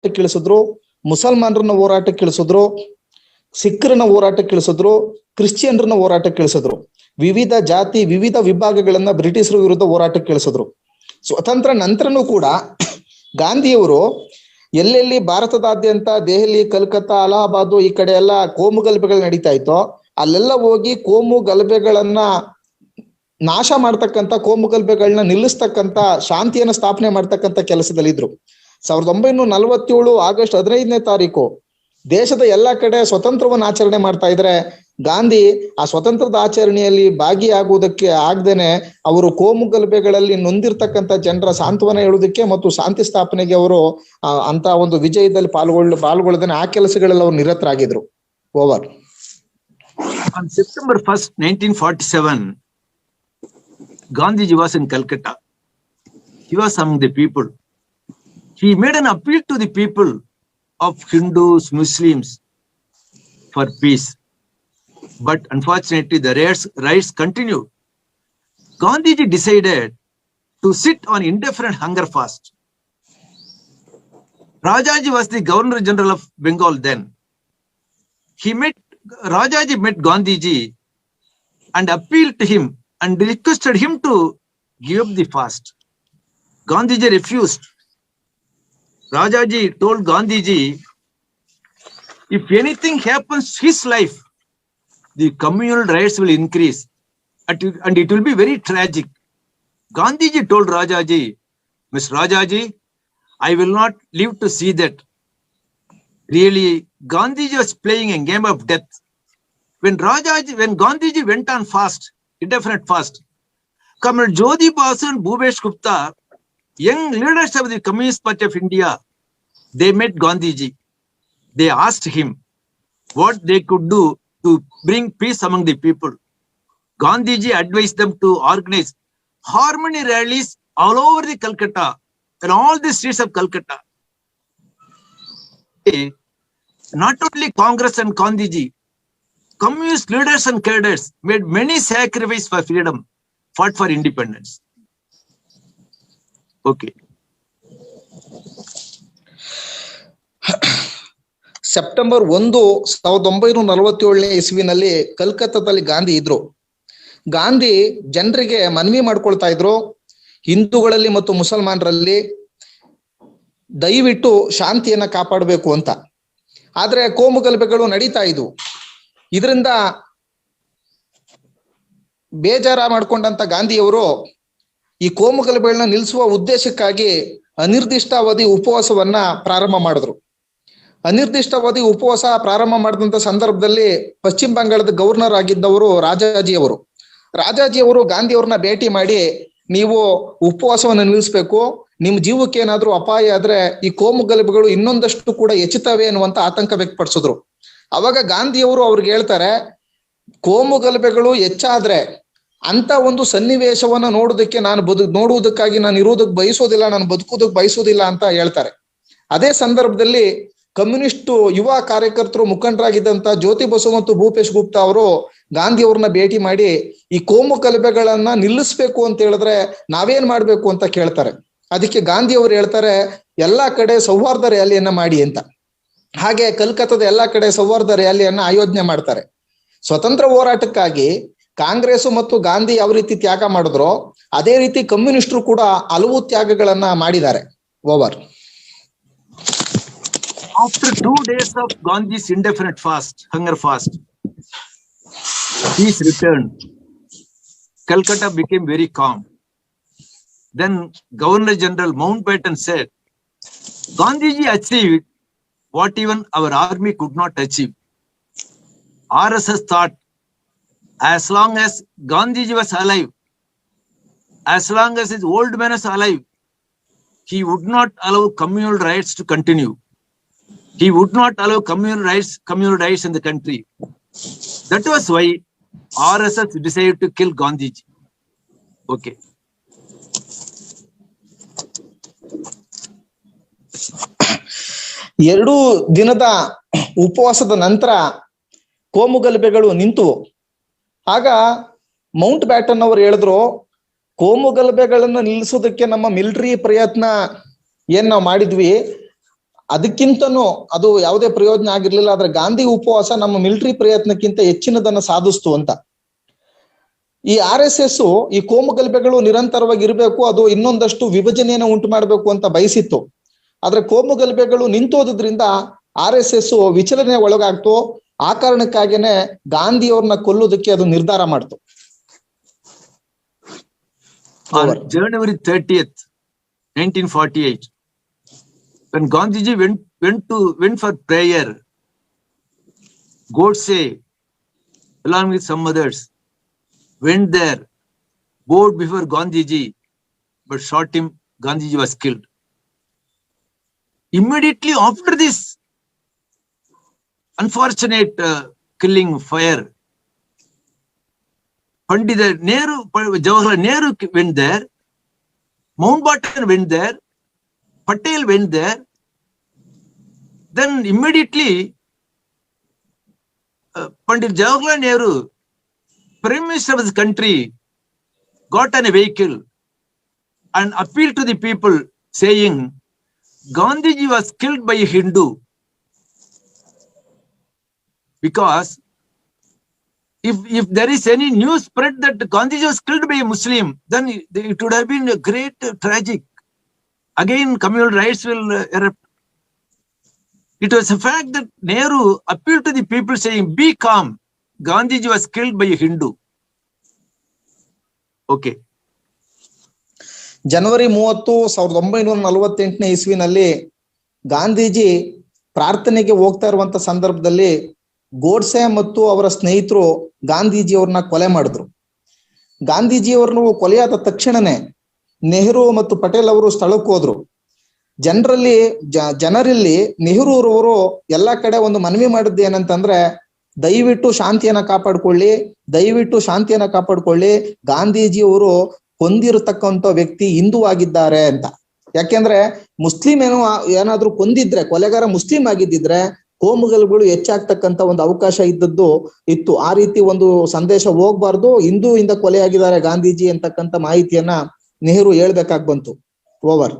ಹೋರಾಟಕ್ಕೆ ಇಳಿಸಿದ್ರು, ಮುಸಲ್ಮಾನರನ್ನ ಹೋರಾಟಕ್ಕೆ ಇಳಿಸಿದ್ರು, ಸಿಖ್ರನ್ನ ಹೋರಾಟಕ್ಕೆ ಇಳಿಸಿದ್ರು, ಕ್ರಿಶ್ಚಿಯನ್ರನ್ನ ಹೋರಾಟಕ್ಕೆ ಇಳಿಸಿದ್ರು. ವಿವಿಧ ಜಾತಿ ವಿವಿಧ ವಿಭಾಗಗಳನ್ನ ಬ್ರಿಟಿಷರ ವಿರುದ್ಧ ಹೋರಾಟಕ್ಕೆ ಇಳಿಸಿದ್ರು. ಸ್ವತಂತ್ರ ನಂತರನೂ ಕೂಡ ಗಾಂಧಿಯವರು ಎಲ್ಲೆಲ್ಲಿ ಭಾರತದಾದ್ಯಂತ ದೆಹಲಿ, ಕಲ್ಕತ್ತಾ, ಅಲಹಾಬಾದ್ ಈ ಕಡೆ ಎಲ್ಲ ಕೋಮು ಗಲಭೆಗಳು ನಡೀತಾ ಇತ್ತೋ ಅಲ್ಲೆಲ್ಲ ಹೋಗಿ ಕೋಮು ಗಲಭೆಗಳನ್ನ ನಾಶ ಮಾಡ್ತಕ್ಕಂಥ, ಕೋಮು ಗಲಭೆಗಳನ್ನ ನಿಲ್ಲಿಸ್ತಕ್ಕಂಥ, ಶಾಂತಿಯನ್ನ ಸ್ಥಾಪನೆ ಮಾಡ್ತಕ್ಕಂಥ ಕೆಲಸದಲ್ಲಿದ್ರು. 1947 ಆಗಸ್ಟ್ 15 ದೇಶದ ಎಲ್ಲ ಕಡೆ ಸ್ವತಂತ್ರವನ್ನು ಆಚರಣೆ ಮಾಡ್ತಾ ಇದ್ರೆ ಗಾಂಧಿ ಆ ಸ್ವತಂತ್ರದ ಆಚರಣೆಯಲ್ಲಿ ಭಾಗಿಯಾಗುವುದಕ್ಕೆ ಆಗದೇನೆ ಅವರು ಕೋಮು ಗಲಭೆಗಳಲ್ಲಿ ನೊಂದಿರ್ತಕ್ಕಂಥ ಜನರ ಸಾಂತ್ವನ ಹೇಳುವುದಕ್ಕೆ ಮತ್ತು ಶಾಂತಿ ಸ್ಥಾಪನೆಗೆ ಅವರು ಅಂತ ಒಂದು ವಿಜಯದಲ್ಲಿ ಪಾಲ್ಗೊಳ್ಳದೇನೆ ಆ ಕೆಲಸಗಳಲ್ಲಿ ಅವರು ನಿರತರಾಗಿದ್ರು. Over. On September 1st, 1947, Gandhiji was in Calcutta. He was among the people. He made an appeal to the people of Hindus, Muslims for peace. But unfortunately, the riots continued. Gandhiji decided to sit on indefinite hunger fast. Rajaji was the Governor General of Bengal then. Rajaji met Gandhiji and appealed to him and requested him to give up the fast. Gandhiji refused. Rajaji told Gandhiji, if anything happens to his life, the communal riots will increase and it will be very tragic. Gandhiji told Rajaji, Miss Rajaji, I will not live to see that. Really, Gandhiji was playing a game of death. When Gandhiji went on fast, indefinite fast, Comrade Jyoti Basu and Bhupesh Gupta, young leaders of the Communist Party of India, they met Gandhiji. They asked him what they could do to bring peace among the people. Gandhiji advised them to organize harmony rallies all over the Calcutta and all the streets of Calcutta. Not only Congress and Gandhiji, communist leaders and cadres made many sacrifices for freedom, fought for independence. Okay. September 1, 1947 ಇಸ್ವಿನಲ್ಲಿ ಕಲ್ಕತ್ತಾದಲ್ಲಿ ಗಾಂಧಿ ಇದ್ರು. ಗಾಂಧಿ ಜನರಿಗೆ ಮನವಿ ಮಾಡ್ಕೊಳ್ತಾ ಇದ್ರು, ಹಿಂದೂಗಳಲ್ಲಿ ಮತ್ತು ಮುಸಲ್ಮಾನರಲ್ಲಿ ದಯವಿಟ್ಟು ಶಾಂತಿಯನ್ನ ಕಾಪಾಡಬೇಕು ಅಂತ. ಆದ್ರೆ ಕೋಮು ಗಲಭೆಗಳು ನಡೀತಾ ಇದ್ವು. ಇದರಿಂದ ಬೇಜಾರ ಮಾಡ್ಕೊಂಡಂತ ಗಾಂಧಿಯವರು ಈ ಕೋಮು ಗಲಭೆಗಳನ್ನ ನಿಲ್ಲಿಸುವ ಉದ್ದೇಶಕ್ಕಾಗಿ ಅನಿರ್ದಿಷ್ಟಾವಧಿ ಉಪವಾಸವನ್ನ ಪ್ರಾರಂಭ ಮಾಡಿದ್ರು. ಅನಿರ್ದಿಷ್ಟಾವಧಿ ಉಪವಾಸ ಪ್ರಾರಂಭ ಮಾಡಿದಂತ ಸಂದರ್ಭದಲ್ಲಿ ಪಶ್ಚಿಮ ಬಂಗಾಳದ ಗವರ್ನರ್ ಆಗಿದ್ದವರು ರಾಜಾಜಿಯವರು ಗಾಂಧಿಯವ್ರನ್ನ ಭೇಟಿ ಮಾಡಿ, ನೀವು ಉಪವಾಸವನ್ನು ನಿಲ್ಲಿಸ್ಬೇಕು, ನಿಮ್ ಜೀವಕ್ಕೆ ಏನಾದ್ರೂ ಅಪಾಯ ಆದ್ರೆ ಈ ಕೋಮು ಗಲಭೆಗಳು ಇನ್ನೊಂದಷ್ಟು ಕೂಡ ಹೆಚ್ಚುತ್ತವೆ ಅನ್ನುವಂತ ಆತಂಕ ವ್ಯಕ್ತಪಡಿಸಿದ್ರು. ಅವಾಗ ಗಾಂಧಿಯವರು ಅವ್ರಿಗೆ ಹೇಳ್ತಾರೆ, ಕೋಮು ಗಲಭೆಗಳು ಹೆಚ್ಚಾದ್ರೆ ಅಂತ ಒಂದು ಸನ್ನಿವೇಶವನ್ನ ನೋಡುವುದಕ್ಕಾಗಿ ನಾನು ಇರುವುದಕ್ಕೆ ಬಯಸೋದಿಲ್ಲ, ನಾನು ಬದುಕುವುದಕ್ಕೆ ಬಯಸೋದಿಲ್ಲ ಅಂತ ಹೇಳ್ತಾರೆ. ಅದೇ ಸಂದರ್ಭದಲ್ಲಿ ಕಮ್ಯುನಿಸ್ಟ್ ಯುವ ಕಾರ್ಯಕರ್ತರು ಮುಖಂಡರಾಗಿದ್ದಂತ ಜ್ಯೋತಿ ಬಸು ಮತ್ತು ಭೂಪೇಶ್ ಗುಪ್ತಾ ಅವರು ಗಾಂಧಿಯವ್ರನ್ನ ಭೇಟಿ ಮಾಡಿ ಈ ಕೋಮು ಗಲಭೆಗಳನ್ನ ನಿಲ್ಲಿಸ್ಬೇಕು ಅಂತ ಹೇಳಿದ್ರೆ ನಾವೇನ್ ಮಾಡ್ಬೇಕು ಅಂತ ಕೇಳ್ತಾರೆ. ಅದಕ್ಕೆ ಗಾಂಧಿಯವರು ಹೇಳ್ತಾರೆ, ಎಲ್ಲಾ ಕಡೆ ಸೌಹಾರ್ದ ರ್ಯಾಲಿಯನ್ನ ಮಾಡಿ ಅಂತ. ಹಾಗೆ ಕಲ್ಕತ್ತಾದ ಎಲ್ಲಾ ಕಡೆ ಸೌಹಾರ್ದ ರ್ಯಾಲಿಯನ್ನ ಆಯೋಜನೆ ಮಾಡ್ತಾರೆ. ಸ್ವತಂತ್ರ ಹೋರಾಟಕ್ಕಾಗಿ ಕಾಂಗ್ರೆಸ್ ಮತ್ತು ಗಾಂಧಿ ಯಾವ ರೀತಿ ತ್ಯಾಗ ಮಾಡಿದ್ರೋ ಅದೇ ರೀತಿ ಕಮ್ಯುನಿಸ್ಟರು ಕೂಡ ಹಲವು ತ್ಯಾಗಗಳನ್ನ ಮಾಡಿದ್ದಾರೆ. Over. After 2 days of Gandhi's indefinite fast, hunger fast, peace returned. Calcutta became very calm. Then Governor General Mountbatten said, Gandhiji achieved what even our army could not achieve. RSS thought, as long as Gandhiji was alive, as long as his old man was alive, he would not allow communal riots to continue. He would not allow communal riots in the country. That was why RSS decided to kill Gandhiji. Okay. ಎರಡು ದಿನದ ಉಪವಾಸದ ನಂತರ ಕೋಮು ಗಲಭೆಗಳು ನಿಂತು, ಆಗ Mount baton ಅವರು ಹೇಳಿದ್ರು, ಕೋಮು ಗಲಭೆಗಳನ್ನ ನಿಲ್ಲಿಸೋದಕ್ಕೆ ನಮ್ಮ ಮಿಲಿಟರಿ ಪ್ರಯತ್ನ ಏನ್ ನಾವು ಮಾಡಿದ್ವಿ ಅದಕ್ಕಿಂತನೂ ಅದು ಯಾವುದೇ ಪ್ರಯೋಜನ ಆಗಿರ್ಲಿಲ್ಲ. ಆದ್ರೆ ಗಾಂಧಿ ಉಪವಾಸ ನಮ್ಮ ಮಿಲಿಟರಿ ಪ್ರಯತ್ನಕ್ಕಿಂತ ಹೆಚ್ಚಿನದನ್ನ ಸಾಧಿಸ್ತು ಅಂತ. ಈ RSS ಈ ಕೋಮು ಗಲಭೆಗಳು ನಿರಂತರವಾಗಿ ಇರಬೇಕು, ಅದು ಇನ್ನೊಂದಷ್ಟು ವಿಭಜನೆಯನ್ನು ಉಂಟು ಮಾಡಬೇಕು ಅಂತ ಬಯಸಿತ್ತು. ಆದ್ರೆ ಕೋಮು ಗಲಭೆಗಳು ನಿಂತೋದ್ರಿಂದ RSS ವಿಚಲನೆ ಒಳಗಾಗ್ತು. ಆ ಕಾರಣಕ್ಕಾಗಿನೇ ಗಾಂಧಿಯವ್ರನ್ನ ಕೊಲ್ಲುವುದಕ್ಕೆ ಅದು ನಿರ್ಧಾರ ಮಾಡ್ತು. On January 30th, 1948, when Gandhiji went for prayer, Godse, along with some others, went there, bowed before Gandhiji, but shot him. Gandhiji was killed. Immediately after this unfortunate killing fire, Pandit Nehru, Jawaharlal Nehru went there, Mountbatten went there, Patel went there. Then immediately Pandit Jawaharlal Nehru, Prime Minister of the country, got on a vehicle and appealed to the people saying, Gandhiji was killed by a Hindu. Because if there is any news spread that Gandhiji was killed by a Muslim, then it would have been a great tragic. Again, communal rights will erupt. It was a fact that Nehru appealed to the people saying, be calm. Gandhiji was killed by a Hindu. Okay. ಜನವರಿ 30, 1948ನೇ ಇಸ್ವಿನಲ್ಲಿ ಗಾಂಧೀಜಿ ಪ್ರಾರ್ಥನೆಗೆ ಹೋಗ್ತಾ ಇರುವಂತ ಸಂದರ್ಭದಲ್ಲಿ ಗೋಡ್ಸೆ ಮತ್ತು ಅವರ ಸ್ನೇಹಿತರು ಗಾಂಧೀಜಿಯವ್ರನ್ನ ಕೊಲೆ ಮಾಡಿದ್ರು. ಗಾಂಧೀಜಿಯವ್ರನ್ನು ಕೊಲೆಯಾದ ತಕ್ಷಣನೇ ನೆಹರು ಮತ್ತು ಪಟೇಲ್ ಅವರು ಸ್ಥಳಕ್ಕೆ ಹೋದ್ರು. ಜನರಲ್ಲಿ ನೆಹರೂರವರು ಎಲ್ಲಾ ಕಡೆ ಒಂದು ಮನವಿ ಮಾಡಿದ್ದು ಏನಂತಂದ್ರೆ, ದಯವಿಟ್ಟು ಶಾಂತಿಯನ್ನ ಕಾಪಾಡ್ಕೊಳ್ಳಿ, ಗಾಂಧೀಜಿಯವರು ಕೊಂದಿರತಕ್ಕಂತ ವ್ಯಕ್ತಿ ಹಿಂದೂ ಆಗಿದ್ದಾರೆ ಅಂತ. ಯಾಕೆಂದ್ರೆ ಮುಸ್ಲಿಂ ಏನಾದ್ರೂ ಕೊಂದಿದ್ರೆ, ಕೊಲೆಗಾರ ಮುಸ್ಲಿಂ ಆಗಿದ್ದಿದ್ರೆ ಕೋಮುಗಲಭೆಗಳು ಹೆಚ್ಚಾಗ್ತಕ್ಕಂತ ಒಂದು ಅವಕಾಶ ಇತ್ತು. ಆ ರೀತಿ ಒಂದು ಸಂದೇಶ ಹೋಗ್ಬಾರ್ದು, ಹಿಂದೂಯಿಂದ ಕೊಲೆಯಾಗಿದ್ದಾರೆ ಗಾಂಧೀಜಿ ಅಂತಕ್ಕಂಥ ಮಾಹಿತಿಯನ್ನ ನೆಹರು ಹೇಳ್ಬೇಕಾಗಿ ಬಂತು. Over.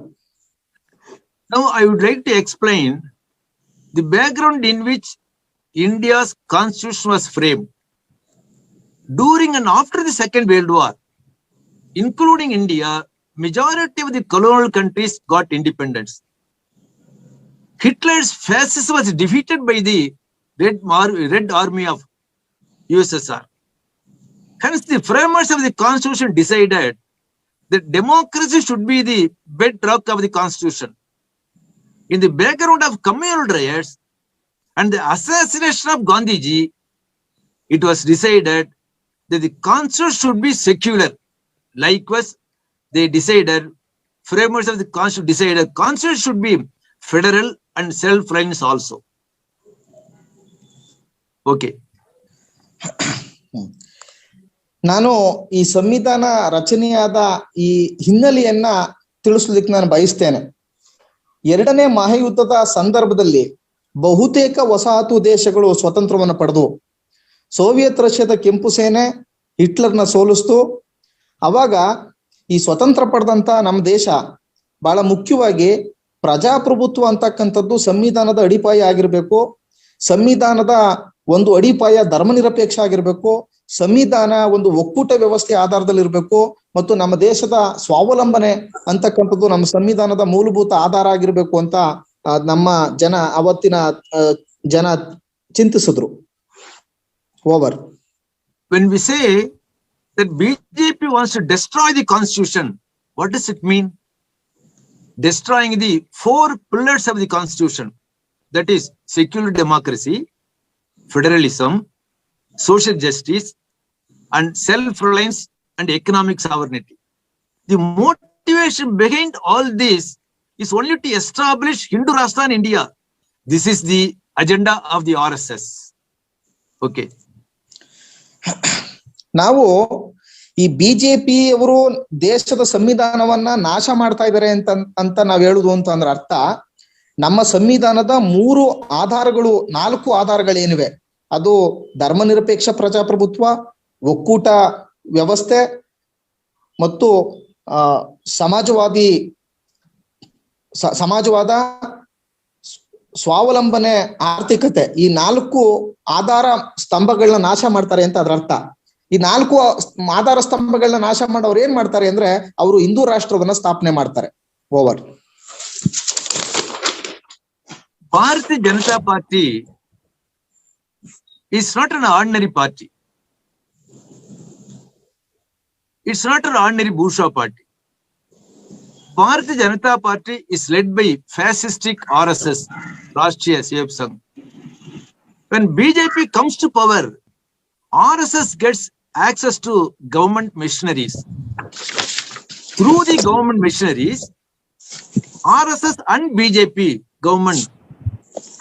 Now I would like to explain the background in which India's constitution was framed. During and after the Second World War, including India, majority of the colonial countries got independence. Hitler's fascism was defeated by the Red Army of USSR. Hence, the framers of the constitution decided that democracy should be the bedrock of the constitution. In the background of communal riots and the assassination of Gandhiji, it was decided that the constitution should be secular. Likewise, they decided, framers of the constitution decided, constitution should be federal and self-reliance also. Okay. ನಾನು ಈ ಸಂವಿಧಾನ ರಚನೆಯಾದ ಈ ಹಿನ್ನೆಲೆಯನ್ನ ತಿಳಿಸ್ಲಿಕ್ಕೆ ನಾನು ಬಯಸ್ತೇನೆ. ಎರಡನೇ ಮಹಾಯುದ್ಧದ ಸಂದರ್ಭದಲ್ಲಿ ಬಹುತೇಕ ವಸಾಹತು ದೇಶಗಳು ಸ್ವತಂತ್ರವನ್ನು ಪಡೆದವು. ಸೋವಿಯತ್ ರಷ್ಯಾದ ಕೆಂಪು ಸೇನೆ ಹಿಟ್ಲರ್ನ ಸೋಲಿಸ್ತು. ಅವಾಗ ಈ ಸ್ವತಂತ್ರ ಪಡೆದಂತ ನಮ್ಮ ದೇಶ ಬಹಳ ಮುಖ್ಯವಾಗಿ ಪ್ರಜಾಪ್ರಭುತ್ವ ಅಂತಕ್ಕಂಥದ್ದು ಸಂವಿಧಾನದ ಅಡಿಪಾಯ ಆಗಿರ್ಬೇಕು. ಸಂವಿಧಾನದ ಒಂದು ಅಡಿಪಾಯ ಧರ್ಮನಿರಪೇಕ್ಷ ಆಗಿರ್ಬೇಕು. ಸಂವಿಧಾನ ಒಂದು ಒಕ್ಕೂಟ ವ್ಯವಸ್ಥೆ ಆಧಾರದಲ್ಲಿ ಇರಬೇಕು. ಮತ್ತು ನಮ್ಮ ದೇಶದ ಸ್ವಾವಲಂಬನೆ ಅಂತಕ್ಕಂಥದ್ದು ನಮ್ಮ ಸಂವಿಧಾನದ ಮೂಲಭೂತ ಆಧಾರ ಆಗಿರ್ಬೇಕು ಅಂತ ನಮ್ಮ ಅವತ್ತಿನ ಜನ ಚಿಂತಿಸಿದ್ರು. Over. When we say that BJP wants to destroy the constitution, what does it mean? Destroying the 4 pillars of the constitution, that is secular democracy, federalism, social justice, and self-reliance and economic sovereignty. The motivation behind all this is only to establish Hindu Rashtra in India. This is the agenda of the RSS. Okay. ನಾವು ಈ BJP ಅವರು ದೇಶದ ಸಂವಿಧಾನವನ್ನ ನಾಶ ಮಾಡ್ತಾ ಇದ್ದಾರೆ ಅಂತ ನಾವ್ ಹೇಳುದು ಅಂತಂದ್ರೆ ಅರ್ಥ, ನಮ್ಮ ಸಂವಿಧಾನದ 4 ಆಧಾರಗಳೇನಿವೆ, ಅದು ಧರ್ಮನಿರಪೇಕ್ಷ ಪ್ರಜಾಪ್ರಭುತ್ವ, ಒಕ್ಕೂಟ ವ್ಯವಸ್ಥೆ ಮತ್ತು ಸಮಾಜವಾದ ಸ್ವಾವಲಂಬನೆ, ಆರ್ಥಿಕತೆ, ಈ 4 ಆಧಾರ ಸ್ತಂಭಗಳನ್ನ ನಾಶ ಮಾಡ್ತಾರೆ ಅಂತ ಅದರ ಅರ್ಥ. ಈ 4 ಆಧಾರ ಸ್ತಂಭಗಳನ್ನ ನಾಶ ಮಾಡೋರು ಏನ್ ಮಾಡ್ತಾರೆ ಅಂದ್ರೆ ಅವರು ಹಿಂದೂ ರಾಷ್ಟ್ರವನ್ನ ಸ್ಥಾಪನೆ ಮಾಡ್ತಾರೆ. Over. Bharatiya Janata Party is not an ordinary party. It's not an ordinary bourgeois party. Bharatiya Janata Party is led by fascistic RSS, Rashtriya Sevak Sangh. When BJP comes to power, RSS gets access to government machineries. Through the government machineries, RSS and BJP government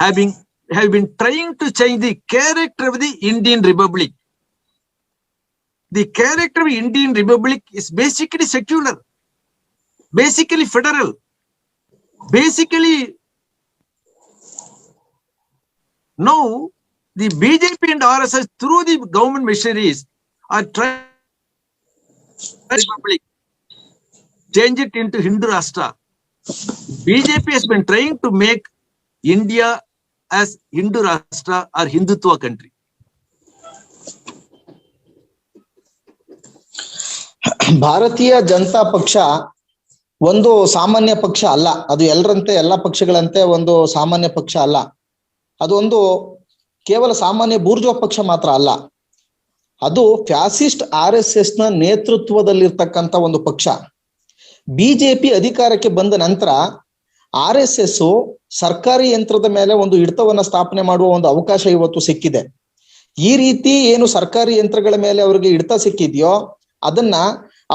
have been trying to change the character of the Indian Republic. The character of Indian Republic is basically secular, basically federal, basically. Now the BJP and RSS through the government machineries are trying to Republic, change it into Hindu Rashtra. BJP has been trying to make India as Hindu Rashtra or Hindutva country. ಭಾರತೀಯ ಜನತಾ ಪಕ್ಷ ಒಂದು ಸಾಮಾನ್ಯ ಪಕ್ಷ ಅಲ್ಲ. ಅದು ಎಲ್ಲರಂತೆ, ಎಲ್ಲ ಪಕ್ಷಗಳಂತೆ ಒಂದು ಸಾಮಾನ್ಯ ಪಕ್ಷ ಅಲ್ಲ. ಅದು ಒಂದು ಕೇವಲ ಸಾಮಾನ್ಯ ಬೂರ್ಜೋ ಪಕ್ಷ ಮಾತ್ರ ಅಲ್ಲ. ಅದು ಫ್ಯಾಸಿಸ್ಟ್ RSS ನ ನೇತೃತ್ವದಲ್ಲಿರ್ತಕ್ಕಂಥ ಒಂದು ಪಕ್ಷ. ಬಿಜೆಪಿ ಅಧಿಕಾರಕ್ಕೆ ಬಂದ ನಂತರ RSS ಸರ್ಕಾರಿ ಯಂತ್ರದ ಮೇಲೆ ಒಂದು ಹಿಡಿತವನ್ನ ಸ್ಥಾಪನೆ ಮಾಡುವ ಒಂದು ಅವಕಾಶ ಇವತ್ತು ಸಿಕ್ಕಿದೆ. ಈ ರೀತಿ ಏನು ಸರ್ಕಾರಿ ಯಂತ್ರಗಳ ಮೇಲೆ ಅವರಿಗೆ ಹಿಡಿತ ಸಿಕ್ಕಿದೆಯೋ ಅದನ್ನ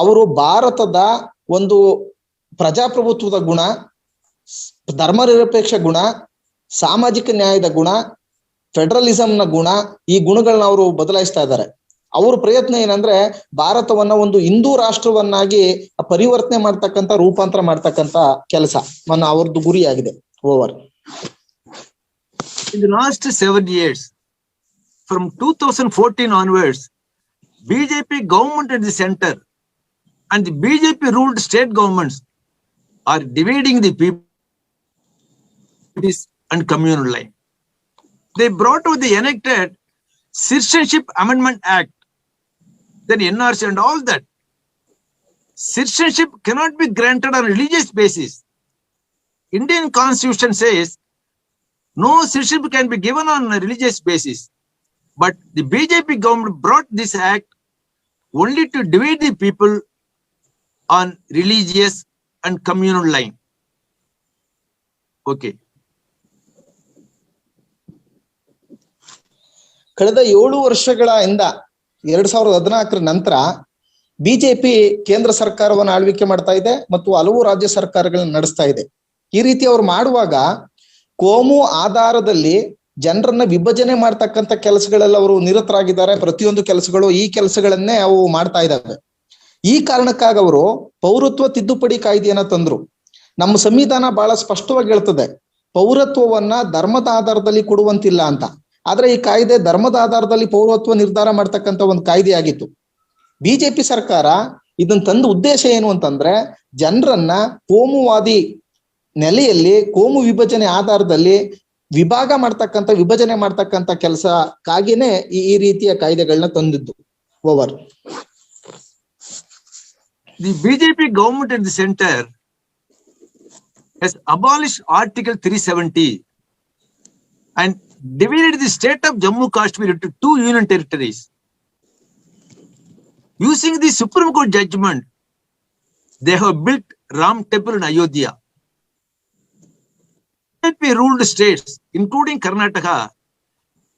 ಅವರು ಭಾರತದ ಒಂದು ಪ್ರಜಾಪ್ರಭುತ್ವದ ಗುಣ, ಧರ್ಮನಿರಪೇಕ್ಷ ಗುಣ, ಸಾಮಾಜಿಕ ನ್ಯಾಯದ ಗುಣ, ಫೆಡರಲಿಸಂನ ಗುಣ, ಈ ಗುಣಗಳನ್ನ ಅವರು ಬದಲಾಯಿಸ್ತಾ ಇದ್ದಾರೆ. ಅವ್ರ ಪ್ರಯತ್ನ ಏನಂದ್ರೆ ಭಾರತವನ್ನ ಒಂದು ಹಿಂದೂ ರಾಷ್ಟ್ರವನ್ನಾಗಿ ಪರಿವರ್ತನೆ ಮಾಡ್ತಕ್ಕಂಥ, ರೂಪಾಂತರ ಮಾಡ್ತಕ್ಕಂಥ ಕೆಲಸ ಅವ್ರದ್ದು ಗುರಿಯಾಗಿದೆ. Over. In the last 7 years, from 2014 onwards, BJP government at the center and the BJP ruled state governments are dividing the people and communal line. They brought out the enacted Citizenship Amendment Act, then NRC and all that. Citizenship cannot be granted on a religious basis. Indian Constitution says no citizenship can be given on a religious basis. But the BJP government brought this act only to divide the people on religious and communal line. Okay. ಕಳೆದ 7 ವರ್ಷಗಳಿಂದ 2014 ನಂತರ BJP ಕೇಂದ್ರ ಸರ್ಕಾರವನ್ನು ಆಳ್ವಿಕೆ ಮಾಡ್ತಾ ಇದೆ ಮತ್ತು ಹಲವು ರಾಜ್ಯ ಸರ್ಕಾರಗಳನ್ನ ನಡೆಸ್ತಾ ಇದೆ. ಈ ರೀತಿ ಅವ್ರು ಮಾಡುವಾಗ ಕೋಮು ಆಧಾರದಲ್ಲಿ ಜನರನ್ನ ವಿಭಜನೆ ಮಾಡ್ತಕ್ಕಂಥ ಕೆಲಸಗಳೆಲ್ಲ ಅವರು ನಿರತರಾಗಿದ್ದಾರೆ. ಪ್ರತಿಯೊಂದು ಕೆಲಸಗಳು ಈ ಕೆಲಸಗಳನ್ನೇ ಅವು ಮಾಡ್ತಾ ಇದ್ದಾವೆ. ಈ ಕಾರಣಕ್ಕಾಗಿ ಅವರು ಪೌರತ್ವ ತಿದ್ದುಪಡಿ ಕಾಯ್ದೆಯನ್ನ ತಂದ್ರು. ನಮ್ಮ ಸಂವಿಧಾನ ಬಹಳ ಸ್ಪಷ್ಟವಾಗಿ ಹೇಳ್ತದೆ ಪೌರತ್ವವನ್ನ ಧರ್ಮದ ಆಧಾರದಲ್ಲಿ ಕೊಡುವಂತಿಲ್ಲ ಅಂತ. ಆದ್ರೆ ಈ ಕಾಯ್ದೆ ಧರ್ಮದ ಆಧಾರದಲ್ಲಿ ಪೌರತ್ವ ನಿರ್ಧಾರ ಮಾಡ್ತಕ್ಕಂಥ ಒಂದು ಕಾಯ್ದೆ ಆಗಿತ್ತು. ಬಿಜೆಪಿ ಸರ್ಕಾರ ಇದನ್ನ ತಂದ ಉದ್ದೇಶ ಏನು ಅಂತಂದ್ರೆ ಜನರನ್ನ ಕೋಮುವಾದಿ ನೆಲೆಯಲ್ಲಿ, ಕೋಮು ವಿಭಜನೆ ಆಧಾರದಲ್ಲಿ ವಿಭಜನೆ ಮಾಡ್ತಕ್ಕಂಥ ಕೆಲಸಕ್ಕಾಗಿನೇ ಈ ರೀತಿಯ ಕಾಯ್ದೆಗಳನ್ನ ತಂದಿದ್ದು. Over. The BJP government at the center has abolished Article 370 and divided the state of Jammu Kashmir into 2 union territories. Using the Supreme Court judgment, they have built Ram Temple in Ayodhya. BJP ruled states, including Karnataka,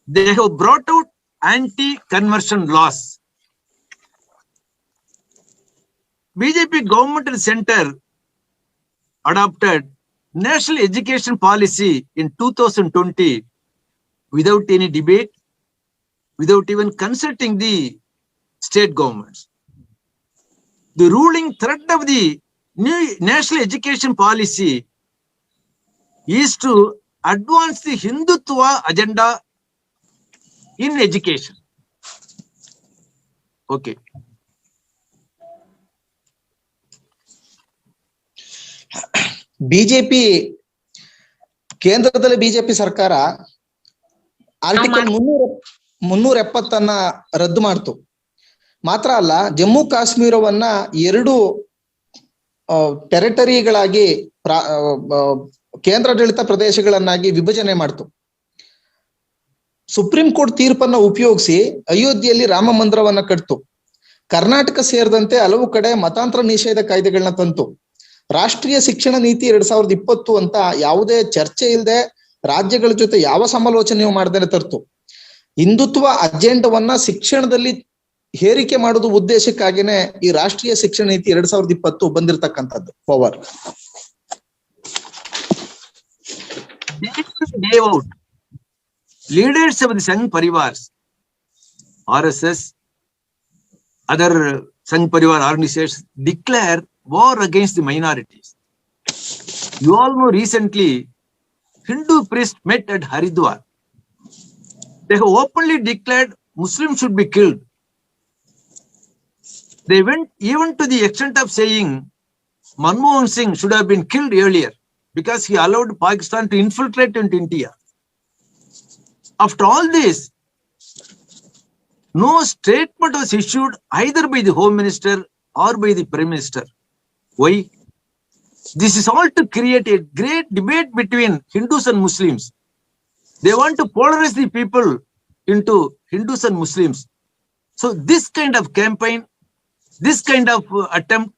they have brought out anti-conversion laws. BJP government and center adopted national education policy in 2020 without any debate, without even consulting the state governments. The ruling thread of the new national education policy is to advance the Hindutva agenda in education. Okay. BJP ಕೇಂದ್ರದಲ್ಲಿ BJP ಸರ್ಕಾರ article 370 ರದ್ದು ಮಾಡ್ತು. ಮಾತ್ರ ಅಲ್ಲ, ಜಮ್ಮು ಕಾಶ್ಮೀರವನ್ನ 2 ಟೆರಿಟರಿಗಳಾಗಿ ಕೇಂದ್ರಾಡಳಿತ ಪ್ರದೇಶಗಳನ್ನಾಗಿ ವಿಭಜನೆ ಮಾಡ್ತು. Supreme court ತೀರ್ಪನ್ನ ಉಪಯೋಗಿಸಿ ಅಯೋಧ್ಯೆಯಲ್ಲಿ ರಾಮ ಮಂದಿರವನ್ನ ಕಟ್ತು. ಕರ್ನಾಟಕ ಸೇರಿದಂತೆ ಹಲವು ಕಡೆ ಮತಾಂತರ ನಿಷೇಧ ಕಾಯ್ದೆಗಳನ್ನ ತಂತು. ರಾಷ್ಟ್ರೀಯ ಶಿಕ್ಷಣ ನೀತಿ 2020 ಅಂತ ಯಾವುದೇ ಚರ್ಚೆ ಇಲ್ಲದೆ ರಾಜ್ಯಗಳ ಜೊತೆ ಯಾವ ಸಮಾಲೋಚನೆಯೂ ಮಾಡದೇನೆ ತರ್ತು. ಹಿಂದುತ್ವ ಅಜೆಂಡವನ್ನ ಶಿಕ್ಷಣದಲ್ಲಿ ಹೇರಿಕೆ ಮಾಡುವುದು ಉದ್ದೇಶಕ್ಕಾಗಿನೇ ಈ ರಾಷ್ಟ್ರೀಯ ಶಿಕ್ಷಣ ನೀತಿ 2020 ಬಂದಿರತಕ್ಕಂಥದ್ದು. Power leaders of the Sangh Parivars, RSS, other Sangh Parivar organizations declare war against the minorities. You all know recently Hindu priests met at Haridwar. They have openly declared Muslims should be killed. They went even to the extent of saying Manmohan Singh should have been killed earlier because he allowed Pakistan to infiltrate into India. After all this, no statement was issued either by the Home Minister or by the Prime Minister. Why? This is all to create a great debate between Hindus and Muslims. They want to polarize the people into Hindus and Muslims. So this kind of campaign, this kind of attempt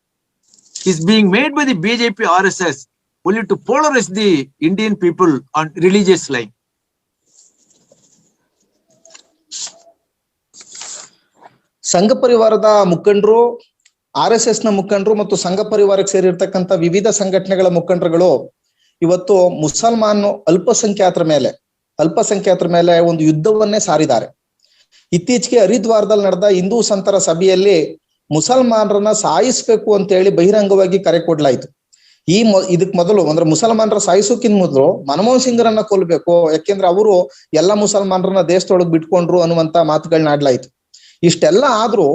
is being made by the BJP RSS only to polarize the Indian people on religious line. ಸಂಘ ಪರಿವಾರದ ಮುಖಂಡರು, RSS ನ ಮುಖಂಡರು ಮತ್ತು ಸಂಘ ಪರಿವಾರಕ್ಕೆ ಸೇರಿರ್ತಕ್ಕಂಥ ವಿವಿಧ ಸಂಘಟನೆಗಳ ಮುಖಂಡರುಗಳು ಇವತ್ತು ಮುಸಲ್ಮಾನ್ ಅಲ್ಪಸಂಖ್ಯಾತರ ಮೇಲೆ ಒಂದು ಯುದ್ಧವನ್ನೇ ಸಾರಿದ್ದಾರೆ. ಇತ್ತೀಚೆಗೆ ಹರಿದ್ವಾರದಲ್ಲಿ ನಡೆದ ಹಿಂದೂ ಸಂತರ ಸಭೆಯಲ್ಲಿ ಮುಸಲ್ಮಾನರನ್ನ ಸಾಯಿಸ್ಬೇಕು ಅಂತ ಹೇಳಿ ಬಹಿರಂಗವಾಗಿ ಕರೆ ಕೊಡ್ಲಾಯ್ತು. ಇದಕ್ ಮೊದಲು ಅಂದ್ರೆ ಮುಸಲ್ಮಾನರ ಸಾಯಿಸೋಕ್ಕಿಂತ ಮೊದಲು ಮನಮೋಹನ್ ಸಿಂಗ್ರನ್ನ ಕೊಲ್ಬೇಕು, ಯಾಕೆಂದ್ರೆ ಅವರು ಎಲ್ಲಾ ಮುಸಲ್ಮಾನರನ್ನ ದೇಶದೊಳಗೆ ಬಿಟ್ಕೊಂಡ್ರು ಅನ್ನುವಂತ ಮಾತುಗಳನ್ನ ಆಡ್ಲಾಯ್ತು. ಇಷ್ಟೆಲ್ಲ ಆದ್ರೂ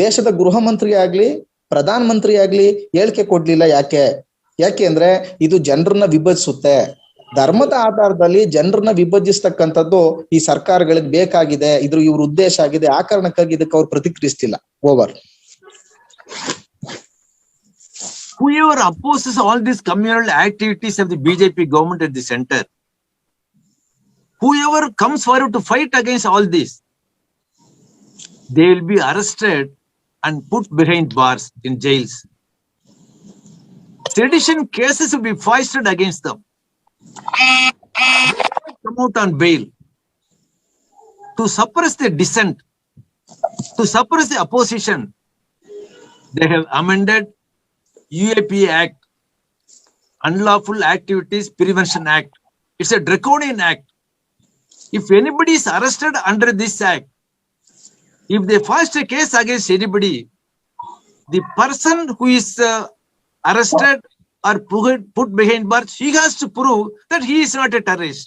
ದೇಶದ ಗೃಹ ಮಂತ್ರಿ ಆಗ್ಲಿ ಪ್ರಧಾನ ಮಂತ್ರಿ ಆಗ್ಲಿ ಹೇಳಿಕೆ ಕೊಡ್ಲಿಲ್ಲ. ಯಾಕೆ ಅಂದ್ರೆ ಇದು ಜನರನ್ನ ವಿಭಜಿಸುತ್ತೆ. ಧರ್ಮದ ಆಧಾರದಲ್ಲಿ ಜನರನ್ನ ವಿಭಜಿಸ್ತಕ್ಕಂಥದ್ದು ಈ ಸರ್ಕಾರಗಳಿಗೆ ಬೇಕಾಗಿದೆ, ಇವ್ರ ಉದ್ದೇಶ ಆಗಿದೆ. ಆ ಕಾರಣಕ್ಕಾಗಿ ಇದಕ್ಕೆ ಅವ್ರು ಪ್ರತಿಕ್ರಿಯಿಸ್ತಿಲ್ಲ. Over. Whoever opposes all these communal activities of the BJP government at the center, whoever comes forward to fight against all this, they will be arrested and put behind bars in jails. Sedition cases will be foisted against them. Come out on bail. To suppress the dissent, to suppress the opposition, they have amended UAPA Act, Unlawful Activities Prevention Act. It's a draconian act. If anybody is arrested under this act, if they file a case against anybody, the person who is arrested or put behind bars, he has to prove that he is not a terrorist.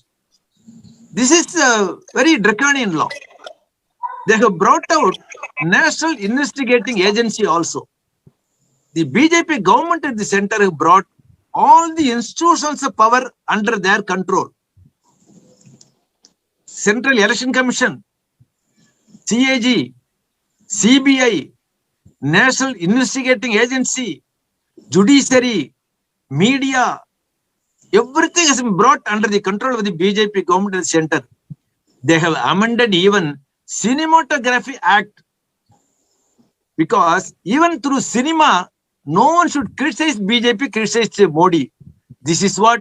This is a very draconian law. They have brought out National Investigating Agency also. The BJP government at the center have brought all the institutions of power under their control. Central Election Commission, CAG, CBI, National Investigating Agency, Judiciary, media, everything has been brought under the control of the BJP government at the center. They have amended even Cinematography Act, because even through cinema, no one should criticize BJP, criticize Modi. This is what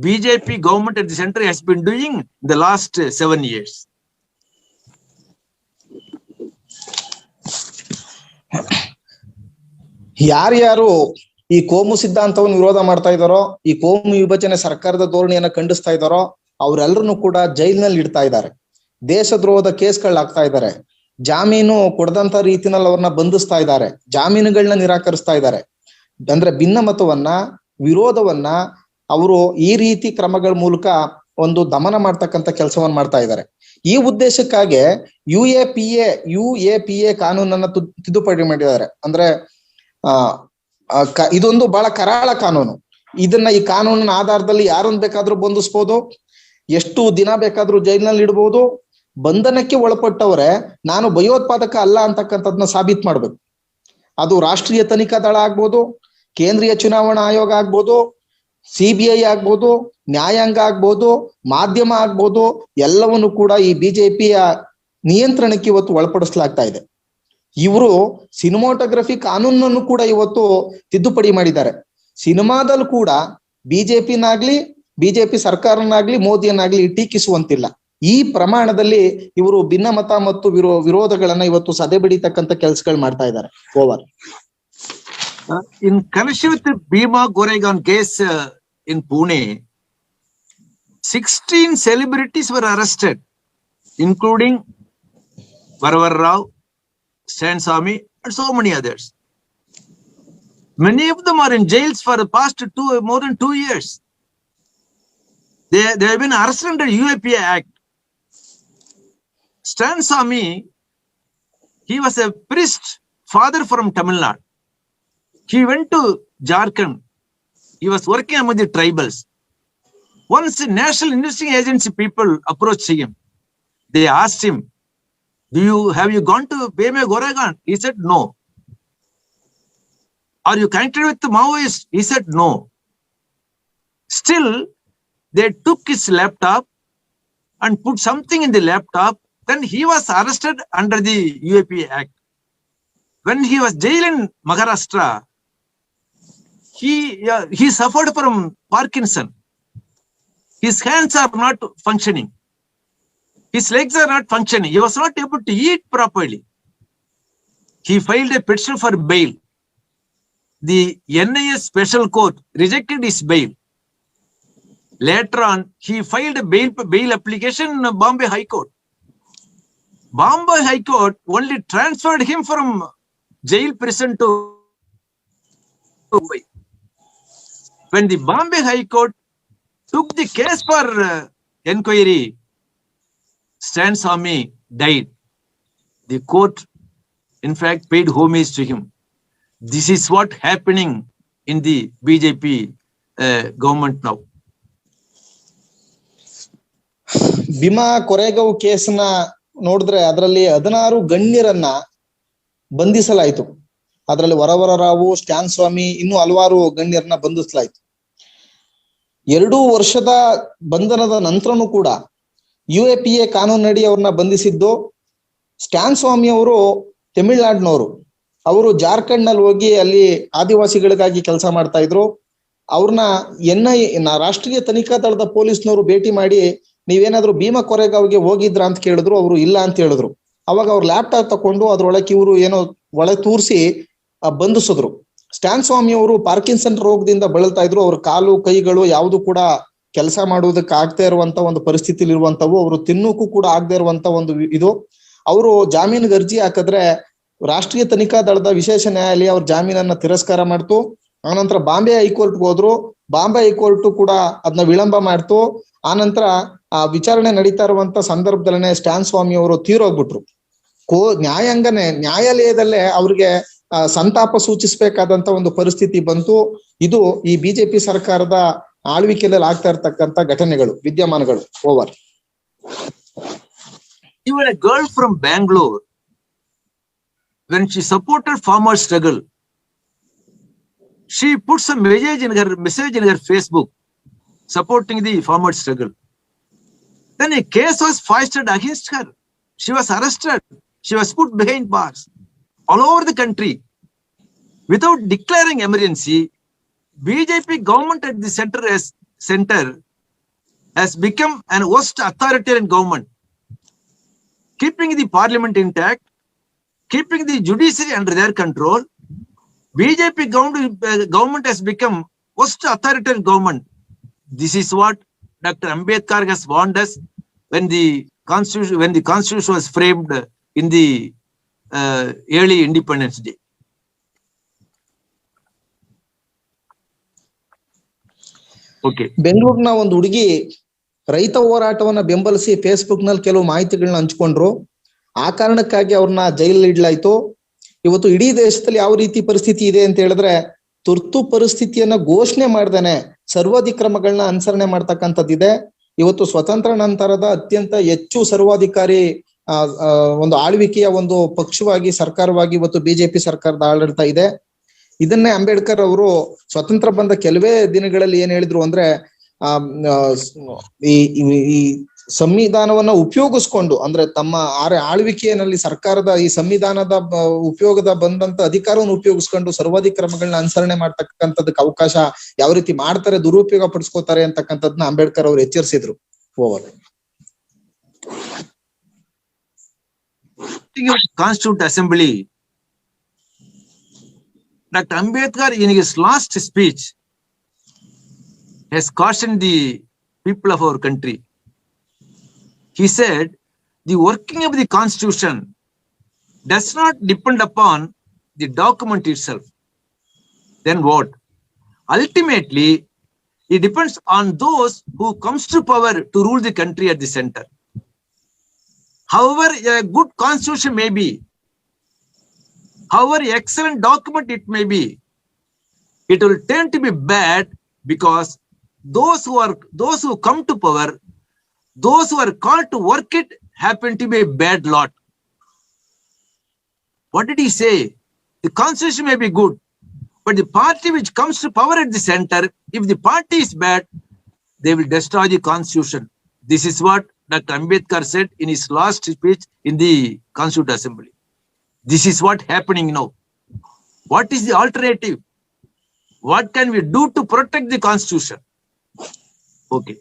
BJP government at the center has been doing the last 7 years. ಯಾರ್ಯಾರು ಈ ಕೋಮು ಸಿದ್ಧಾಂತವನ್ನು ವಿರೋಧ ಮಾಡ್ತಾ ಇದ್ದಾರೋ, ಈ ಕೋಮು ವಿಭಜನೆ ಸರ್ಕಾರದ ಧೋರಣೆಯನ್ನ ಖಂಡಿಸ್ತಾ ಇದ್ದಾರೋ, ಅವರೆಲ್ಲರನ್ನು ಕೂಡ ಜೈಲಿನಲ್ಲಿ ಇಡ್ತಾ ಇದ್ದಾರೆ. ದೇಶದ್ರೋಹದ ಕೇಸ್ಗಳಾಗ್ತಾ ಇದ್ದಾರೆ. ಜಾಮೀನು ಕೊಡದಂತ ರೀತಿನಲ್ಲಿ ಅವ್ರನ್ನ ಬಂಧಿಸ್ತಾ ಇದ್ದಾರೆ. ಜಾಮೀನುಗಳನ್ನ ನಿರಾಕರಿಸ್ತಾ ಇದ್ದಾರೆ. ಅಂದ್ರೆ ಭಿನ್ನಮತವನ್ನ, ವಿರೋಧವನ್ನ ಅವರು ಈ ರೀತಿ ಕ್ರಮಗಳ ಮೂಲಕ ಒಂದು ದಮನ ಮಾಡ್ತಕ್ಕಂಥ ಕೆಲಸವನ್ನ ಮಾಡ್ತಾ ಇದ್ದಾರೆ. ಈ ಉದ್ದೇಶಕ್ಕಾಗಿ ಯುಎಪಿಎ ಕಾನೂನನ್ನ ತಿದ್ದುಪಡಿ ಮಾಡಿದ್ದಾರೆ. ಅಂದ್ರೆ ಇದೊಂದು ಬಹಳ ಕರಾಳ ಕಾನೂನು. ಇದನ್ನ ಈ ಕಾನೂನಿನ ಆಧಾರದಲ್ಲಿ ಯಾರನ್ನ ಬೇಕಾದ್ರೂ ಬಂಧಿಸ್ಬೋದು, ಎಷ್ಟು ದಿನ ಬೇಕಾದ್ರೂ ಜೈಲಿನಲ್ಲಿ ಇಡ್ಬೋದು. ಬಂಧನಕ್ಕೆ ಒಳಪಟ್ಟವ್ರೆ ನಾನು ಭಯೋತ್ಪಾದಕ ಅಲ್ಲ ಅಂತಕ್ಕಂಥದ್ನ ಸಾಬೀತು ಮಾಡ್ಬೇಕು. ಅದು ರಾಷ್ಟ್ರೀಯ ತನಿಖಾ ದಳ ಆಗ್ಬೋದು, ಕೇಂದ್ರೀಯ ಚುನಾವಣಾ ಆಯೋಗ ಆಗ್ಬೋದು, CBI ಆಗ್ಬೋದು, ನ್ಯಾಯಾಂಗ ಆಗ್ಬೋದು, ಮಾಧ್ಯಮ ಆಗ್ಬೋದು, ಎಲ್ಲವನ್ನು ಕೂಡ ಈ ಬಿಜೆಪಿಯ ನಿಯಂತ್ರಣಕ್ಕೆ ಇವತ್ತು ಒಳಪಡಿಸಲಾಗ್ತಾ ಇದೆ. ಇವರು ಸಿನಿಮಾಟೋಗ್ರಫಿ ಕಾನೂನನ್ನು ಕೂಡ ಇವತ್ತು ತಿದ್ದುಪಡಿ ಮಾಡಿದ್ದಾರೆ. ಸಿನಿಮಾದಲ್ಲಿ ಕೂಡ ಬಿಜೆಪಿ ಸರ್ಕಾರನಾಗ್ಲಿ ಮೋದಿಯನ್ನಾಗ್ಲಿ ಟೀಕಿಸುವಂತಿಲ್ಲ. ಈ ಪ್ರಮಾಣದಲ್ಲಿ ಇವರು ಭಿನ್ನಮತ ಮತ್ತು ವಿರೋಧಗಳನ್ನ ಇವತ್ತು ಸದೆ ಬಡಿತಕ್ಕಂಥ ಕೆಲಸಗಳು ಮಾಡ್ತಾ ಇದ್ದಾರೆ. Over. In connection with the Bhima Goregaon case in Pune, 16 celebrities were arrested, including Varavar Rao, Stan Swami, and so many others. Many of them are in jails for the past more than 2 years. They have been arrested under UAPA Act. Stan Swami, he was a priest, father from Tamil Nadu. He went to Jharkhand. He was working among the tribals. Once the National Investigation Agency people approached him, they asked him, have you gone to Bhima Goregaon? He said no. Are you connected with the Maoists? He said no. Still, they took his laptop and put something in the laptop. Then he was arrested under the UAPA Act. When he was jailed in Maharashtra, he suffered from Parkinson. His hands are not functioning. His legs are not functioning. He was not able to eat properly. He filed a petition for bail. The NIA Special Court rejected his bail. Later on, he filed a bail application in Bombay High Court. Bombay High Court only transferred him from jail prison to Mumbai. When the Bombay High Court took the case for inquiry, Stan Swami died. The court, in fact, paid homage to him. This is what happening in the BJP government now. Bhima Koregaon ಕೇಸ್ನ ನೋಡಿದ್ರೆ ಅದರಲ್ಲಿ 16 ಗಣ್ಯರನ್ನ ಬಂಧಿಸಲಾಯಿತು. ಅದರಲ್ಲಿ ವರವರ ರಾವು, ಸ್ಟ್ಯಾನ್ ಸ್ವಾಮಿ, ಇನ್ನೂ ಹಲವಾರು ಗಣ್ಯರನ್ನ ಬಂಧಿಸಲಾಯಿತು. 2 ವರ್ಷದ ಬಂಧನದ ನಂತರನೂ ಕೂಡ UAPA ಕಾನೂನಡಿ ಅವ್ರನ್ನ ಬಂಧಿಸಿದ್ದು. ಸ್ಟ್ಯಾನ್ ಸ್ವಾಮಿ ಅವರು ತಮಿಳ್ನಾಡಿನವರು. ಅವರು ಜಾರ್ಖಂಡ್ ನಲ್ಲಿ ಹೋಗಿ ಅಲ್ಲಿ ಆದಿವಾಸಿಗಳಿಗಾಗಿ ಕೆಲಸ ಮಾಡ್ತಾ ಇದ್ರು. ಅವ್ರನ್ನ ರಾಷ್ಟ್ರೀಯ ತನಿಖಾ ದಳದ ಪೊಲೀಸ್ನವರು ಭೇಟಿ ಮಾಡಿ ನೀವೇನಾದ್ರೂ ಭೀಮಾ ಕೊರೆಗಾಂವ್ಗೆ ಹೋಗಿದ್ರ ಅಂತ ಕೇಳಿದ್ರು. ಅವರು ಇಲ್ಲ ಅಂತ ಹೇಳಿದ್ರು. ಅವಾಗ ಅವ್ರ ಲ್ಯಾಪ್ಟಾಪ್ ತಕೊಂಡು ಅದ್ರೊಳಗೆ ಇವರು ಏನೋ ಒಳಗೆ ತೂರಿಸಿ ಬಂಧಿಸಿದ್ರು. ಸ್ಟ್ಯಾನ್ ಸ್ವಾಮಿ ಅವರು ಪಾರ್ಕಿನ್ಸನ್ ರೋಗದಿಂದ ಬಳಲ್ತಾ ಇದ್ರು. ಅವ್ರ ಕಾಲು ಕೈಗಳು ಯಾವುದು ಕೂಡ ಕೆಲಸ ಮಾಡುವುದಕ್ಕೆ ಆಗದೆ ಇರುವಂತ ಒಂದು ಪರಿಸ್ಥಿತಿಲಿ ಇರುವಂತವು. ಅವರು ತಿನ್ನೋಕ್ಕೂ ಕೂಡ ಆಗದೆ ಇರುವಂತ ಒಂದು ಇದು. ಅವರು ಜಾಮೀನಿಗೆ ಅರ್ಜಿ ಹಾಕಿದ್ರೆ ರಾಷ್ಟ್ರೀಯ ತನಿಖಾ ದಳದ ವಿಶೇಷ ನ್ಯಾಯಾಲಯ ಅವ್ರ ಜಾಮೀನನ್ನ ತಿರಸ್ಕಾರ ಮಾಡ್ತು. ಆನಂತರ ಬಾಂಬೆ ಹೈಕೋರ್ಟ್ಗೆ ಹೋದ್ರು. ಬಾಂಬೆ ಹೈಕೋರ್ಟ್ ಕೂಡ ಅದನ್ನ ವಿಳಂಬ ಮಾಡ್ತು. ಆನಂತರ ಆ ವಿಚಾರಣೆ ನಡೀತಾ ಇರುವಂತ ಸಂದರ್ಭದಲ್ಲೇ ಸ್ಟ್ಯಾನ್ ಸ್ವಾಮಿ ಅವರು ತೀರೋಗ್ಬಿಟ್ರು. ನ್ಯಾಯಾಲಯದಲ್ಲೇ ಅವ್ರಿಗೆ ಸಂತಾಪ ಸೂಚಿಸಬೇಕಾದಂತ ಒಂದು ಪರಿಸ್ಥಿತಿ ಬಂತು. ಇದು ಈ ಬಿಜೆಪಿ ಸರ್ಕಾರದ ಆಳ್ವಿಕೆಯಲ್ಲಿ ಆಗ್ತಾ ಇರ್ತಕ್ಕಂಥ ಘಟನೆಗಳು, ವಿದ್ಯಮಾನಗಳು. Over. Even a girl from Bangalore, when she supported farmer struggle, she put some message in her Facebook supporting the farmer struggle. Then a case was filed against her. She was arrested. She was put behind bars all over the country. Without declaring emergency, BJP government at the center has become an worst authoritarian government, keeping the parliament intact, keeping the judiciary under their control. BJP government has become worst authoritarian government. This is what Dr. Ambedkar has warned us when the constitution was framed in the early Independence Day. Okay. ಬೆಂಗಳೂರಿನ ಒಂದು ಹುಡುಗಿ ರೈತ ಹೋರಾಟವನ್ನ ಬೆಂಬಲಿಸಿ Facebook ನಲ್ಲಿ ಕೆಲವು ಮಾಹಿತಿಗಳನ್ನ ಹಂಚ್ಕೊಂಡ್ರು. ಆ ಕಾರಣಕ್ಕಾಗಿ ಅವ್ರನ್ನ ಜೈಲಲ್ಲಿ ಇಡ್ಲಾಯ್ತು. ಇವತ್ತು ಇಡೀ ದೇಶದಲ್ಲಿ ಯಾವ ರೀತಿ ಪರಿಸ್ಥಿತಿ ಇದೆ ಅಂತ ಹೇಳಿದ್ರೆ, ತುರ್ತು ಪರಿಸ್ಥಿತಿಯನ್ನ ಘೋಷಣೆ ಮಾಡ್ದೇನೆ ಸರ್ವಾಧಿಕ್ರಮಗಳನ್ನ ಅನುಸರಣೆ ಮಾಡ್ತಕ್ಕಂಥದ್ದಿದೆ. ಇವತ್ತು ಸ್ವತಂತ್ರ ನಂತರದ ಅತ್ಯಂತ ಹೆಚ್ಚು ಸರ್ವಾಧಿಕಾರಿ ಒಂದು ಆಳ್ವಿಕೆಯ ಒಂದು ಪಕ್ಷವಾಗಿ ಸರ್ಕಾರವಾಗಿ ಇವತ್ತು ಬಿಜೆಪಿ ಸರ್ಕಾರದ ಆಡಳಿತ ಇದೆ. ಇದನ್ನೇ ಅಂಬೇಡ್ಕರ್ ಅವರು ಸ್ವತಂತ್ರ ಬಂದ ಕೆಲವೇ ದಿನಗಳಲ್ಲಿ ಏನ್ ಹೇಳಿದ್ರು ಅಂದ್ರೆ ಈ ಸಂವಿಧಾನವನ್ನ ಉಪಯೋಗಿಸ್ಕೊಂಡು ಅಂದ್ರೆ ತಮ್ಮ ಆಳ್ವಿಕೆಯಲ್ಲಿ ಸರ್ಕಾರದ ಈ ಸಂವಿಧಾನದ ಉಪಯೋಗದ ಬಂದಂತ ಅಧಿಕಾರವನ್ನು ಉಪಯೋಗಿಸ್ಕೊಂಡು ಸರ್ವಾಧಿಕ್ರಮಗಳನ್ನ ಅನುಸರಣೆ ಮಾಡ್ತಕ್ಕಂಥದಕ್ಕೆ ಅವಕಾಶ ಯಾವ ರೀತಿ ಮಾಡ್ತಾರೆ, ದುರುಪಯೋಗ ಪಡಿಸ್ಕೋತಾರೆ ಅಂತಕ್ಕಂಥದ್ನ ಅಂಬೇಡ್ಕರ್ ಅವರು ಎಚ್ಚರಿಸಿದ್ರು. Over. Constituent Assembly, Dr. Ambedkar in his last speech has cautioned the people of our country. He said, the working of the Constitution does not depend upon the document itself. Then what? Ultimately, it depends on those who comes to power to rule the country at the center. However a good constitution may be, however excellent document it may be, it will tend to be bad because those who come to power, those who are called to work it, happen to be a bad lot. What did he say? The constitution may be good, but the party which comes to power at the center, if the party is bad, they will destroy the constitution. This is what Dr. Ambedkar said in his last speech in the Constituent Assembly. This is what happening now. What is the alternative? What can we do to protect the Constitution? Okay.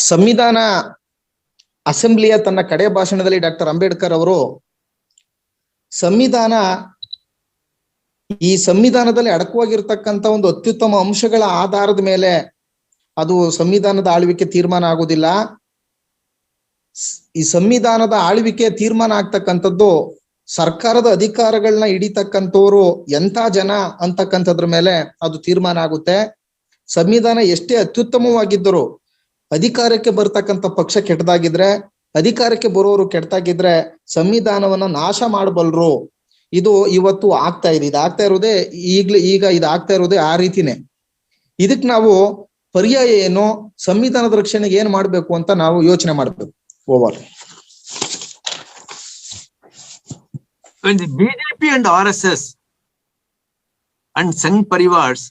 ಸಂವಿಧಾನ ಅಸೆಂಬ್ಲಿಯ ತನ್ನ ಕಡೆ ಭಾಷಣದಲ್ಲಿ doctor Ambedkar ಅವರು ಈ ಸಂವಿಧಾನದಲ್ಲಿ ಅಡಕವಾಗಿರ್ತಕ್ಕಂಥ ಒಂದು ಅತ್ಯುತ್ತಮ ಅಂಶಗಳ ಆಧಾರದ ಮೇಲೆ ಅದು ಸಂವಿಧಾನದ ಆಳ್ವಿಕೆ ತೀರ್ಮಾನ ಆಗುವುದಿಲ್ಲ. ಈ ಸಂವಿಧಾನದ ಆಳ್ವಿಕೆ ತೀರ್ಮಾನ ಆಗ್ತಕ್ಕಂಥದ್ದು ಸರ್ಕಾರದ ಅಧಿಕಾರಗಳನ್ನ ಹಿಡಿತಕ್ಕಂಥವ್ರು ಎಂಥ ಜನ ಅಂತಕ್ಕಂಥದ್ರ ಮೇಲೆ ಅದು ತೀರ್ಮಾನ ಆಗುತ್ತೆ. ಸಂವಿಧಾನ ಎಷ್ಟೇ ಅತ್ಯುತ್ತಮವಾಗಿದ್ದರು ಅಧಿಕಾರಕ್ಕೆ ಬರ್ತಕ್ಕಂಥ ಪಕ್ಷ ಕೆಟ್ಟದಾಗಿದ್ರೆ, ಅಧಿಕಾರಕ್ಕೆ ಬರೋರು ಕೆಟ್ಟದಾಗಿದ್ರೆ ಸಂವಿಧಾನವನ್ನ ನಾಶ ಮಾಡಬಲ್ರು. ಇದು ಇವತ್ತು ಆಗ್ತಾ ಇದೆ. ಇದಾಗ್ತಾ ಇರೋದೇ ಈಗ ಇದಾಗ್ತಾ ಇರೋದೇ ಆ ರೀತಿನೇ. ಇದಕ್ ನಾವು ಪರ್ಯಾಯ ಏನು, ಸಂವಿಧಾನದ ರಕ್ಷಣೆಗೆ ಏನ್ ಮಾಡ್ಬೇಕು ಅಂತ ನಾವು ಯೋಚನೆ ಮಾಡ್ಬೇಕು. Over. When the BJP and RSS and Sangh Parivars,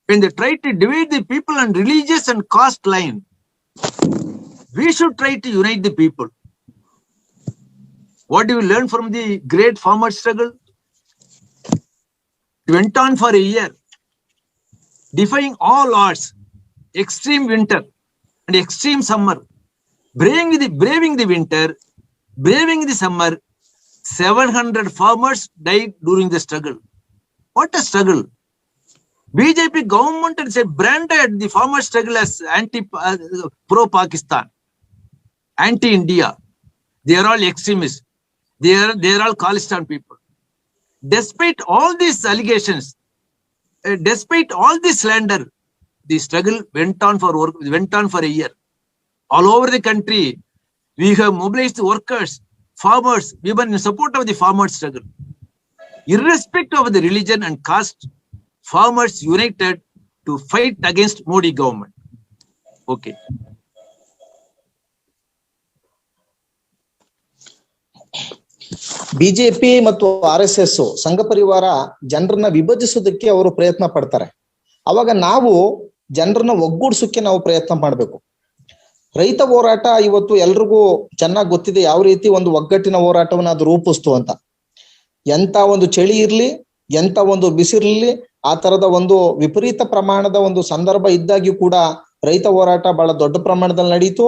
when they try to divide the people on religious and caste line, we should try to unite the people. What do you learn from the great farmer struggle? It went on for a year, defying all odds, extreme winter and extreme summer, braving the winter, braving the summer. 700 farmers died during the struggle. What a struggle! BJP government has branded the farmer struggle as pro-Pakistan, anti-India. They are all extremists. They are all Khalistan people. Despite all these allegations, despite all this slander, the struggle went on for a year. All over the country, we have mobilized the workers, farmers, even in support of the farmer struggle. Irrespective of the religion and caste, farmers united to fight against Modi government. Okay. BJP ಮತ್ತು RSS ಸಂಘ ಪರಿವಾರ ಜನರನ್ನ ವಿಭಜಿಸೋದಕ್ಕೆ ಅವರು ಪ್ರಯತ್ನ ಪಡ್ತಾರೆ. ಅವಾಗ ನಾವು ಜನರನ್ನ ಒಗ್ಗೂಡ್ಸೋಕೆ ನಾವು ಪ್ರಯತ್ನ ಮಾಡ್ಬೇಕು. ರೈತ ಹೋರಾಟ ಇವತ್ತು ಎಲ್ರಿಗೂ ಚೆನ್ನಾಗಿ ಗೊತ್ತಿದೆ ಯಾವ ರೀತಿ ಒಂದು ಒಗ್ಗಟ್ಟಿನ ಹೋರಾಟವನ್ನ ಅದು ರೂಪಿಸ್ತು ಅಂತ. ಎಂತ ಒಂದು ಚಳಿ ಇರ್ಲಿ, ಎಂತ ಒಂದು ಬಿಸಿರ್ಲಿ, ಆ ತರದ ಒಂದು ವಿಪರೀತ ಪ್ರಮಾಣದ ಒಂದು ಸಂದರ್ಭ ಇದ್ದಾಗ್ಯೂ ಕೂಡ ರೈತ ಹೋರಾಟ ಬಹಳ ದೊಡ್ಡ ಪ್ರಮಾಣದಲ್ಲಿ ನಡೀತು.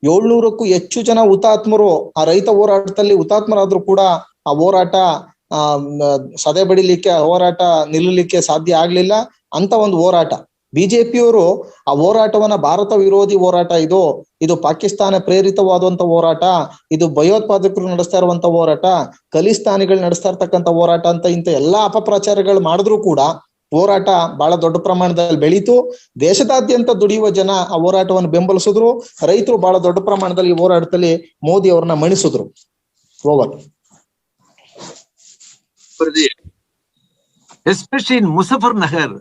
700ಕ್ಕೂ ಹೆಚ್ಚು ಜನ ಹುತಾತ್ಮರು ಆ ರೈತ ಹೋರಾಟದಲ್ಲಿ ಹುತಾತ್ಮರಾದ್ರೂ ಕೂಡ ಆ ಹೋರಾಟ ಸದೆ ಬಡಿಲಿಕ್ಕೆ, ಹೋರಾಟ ನಿಲ್ಲಲಿಕ್ಕೆ ಸಾಧ್ಯ ಆಗ್ಲಿಲ್ಲ. ಅಂತ ಒಂದು ಹೋರಾಟ ಬಿಜೆಪಿಯವರು ಆ ಹೋರಾಟವನ್ನ ಭಾರತ ವಿರೋಧಿ ಹೋರಾಟ, ಇದು ಪಾಕಿಸ್ತಾನ ಪ್ರೇರಿತವಾದಂತ ಹೋರಾಟ, ಇದು ಭಯೋತ್ಪಾದಕರು ನಡೆಸ್ತಾ ಇರುವಂತ ಹೋರಾಟ, ಖಲಿಸ್ತಾನಿಗಳು ನಡೆಸ್ತಾ ಇರ್ತಕ್ಕಂಥ ಹೋರಾಟ ಅಂತ ಇಂಥ ಎಲ್ಲಾ ಅಪಪ್ರಚಾರಗಳು ಮಾಡಿದ್ರು ಕೂಡ ಹೋರಾಟ ಬಹಳ ದೊಡ್ಡ ಪ್ರಮಾಣದಲ್ಲಿ ಬೆಳೀತು. ದೇಶದಾದ್ಯಂತ ದುಡಿಯುವ ಜನ ಆ ಹೋರಾಟವನ್ನು ಬೆಂಬಲಿಸಿದ್ರು. ರೈತರು ಬಹಳ ದೊಡ್ಡ ಪ್ರಮಾಣದಲ್ಲಿ ಈ ಹೋರಾಟದಲ್ಲಿ ಮೋದಿ ಅವ್ರನ್ನ ಮಣಿಸಿದ್ರು. Over. especially in Muzaffarnagar,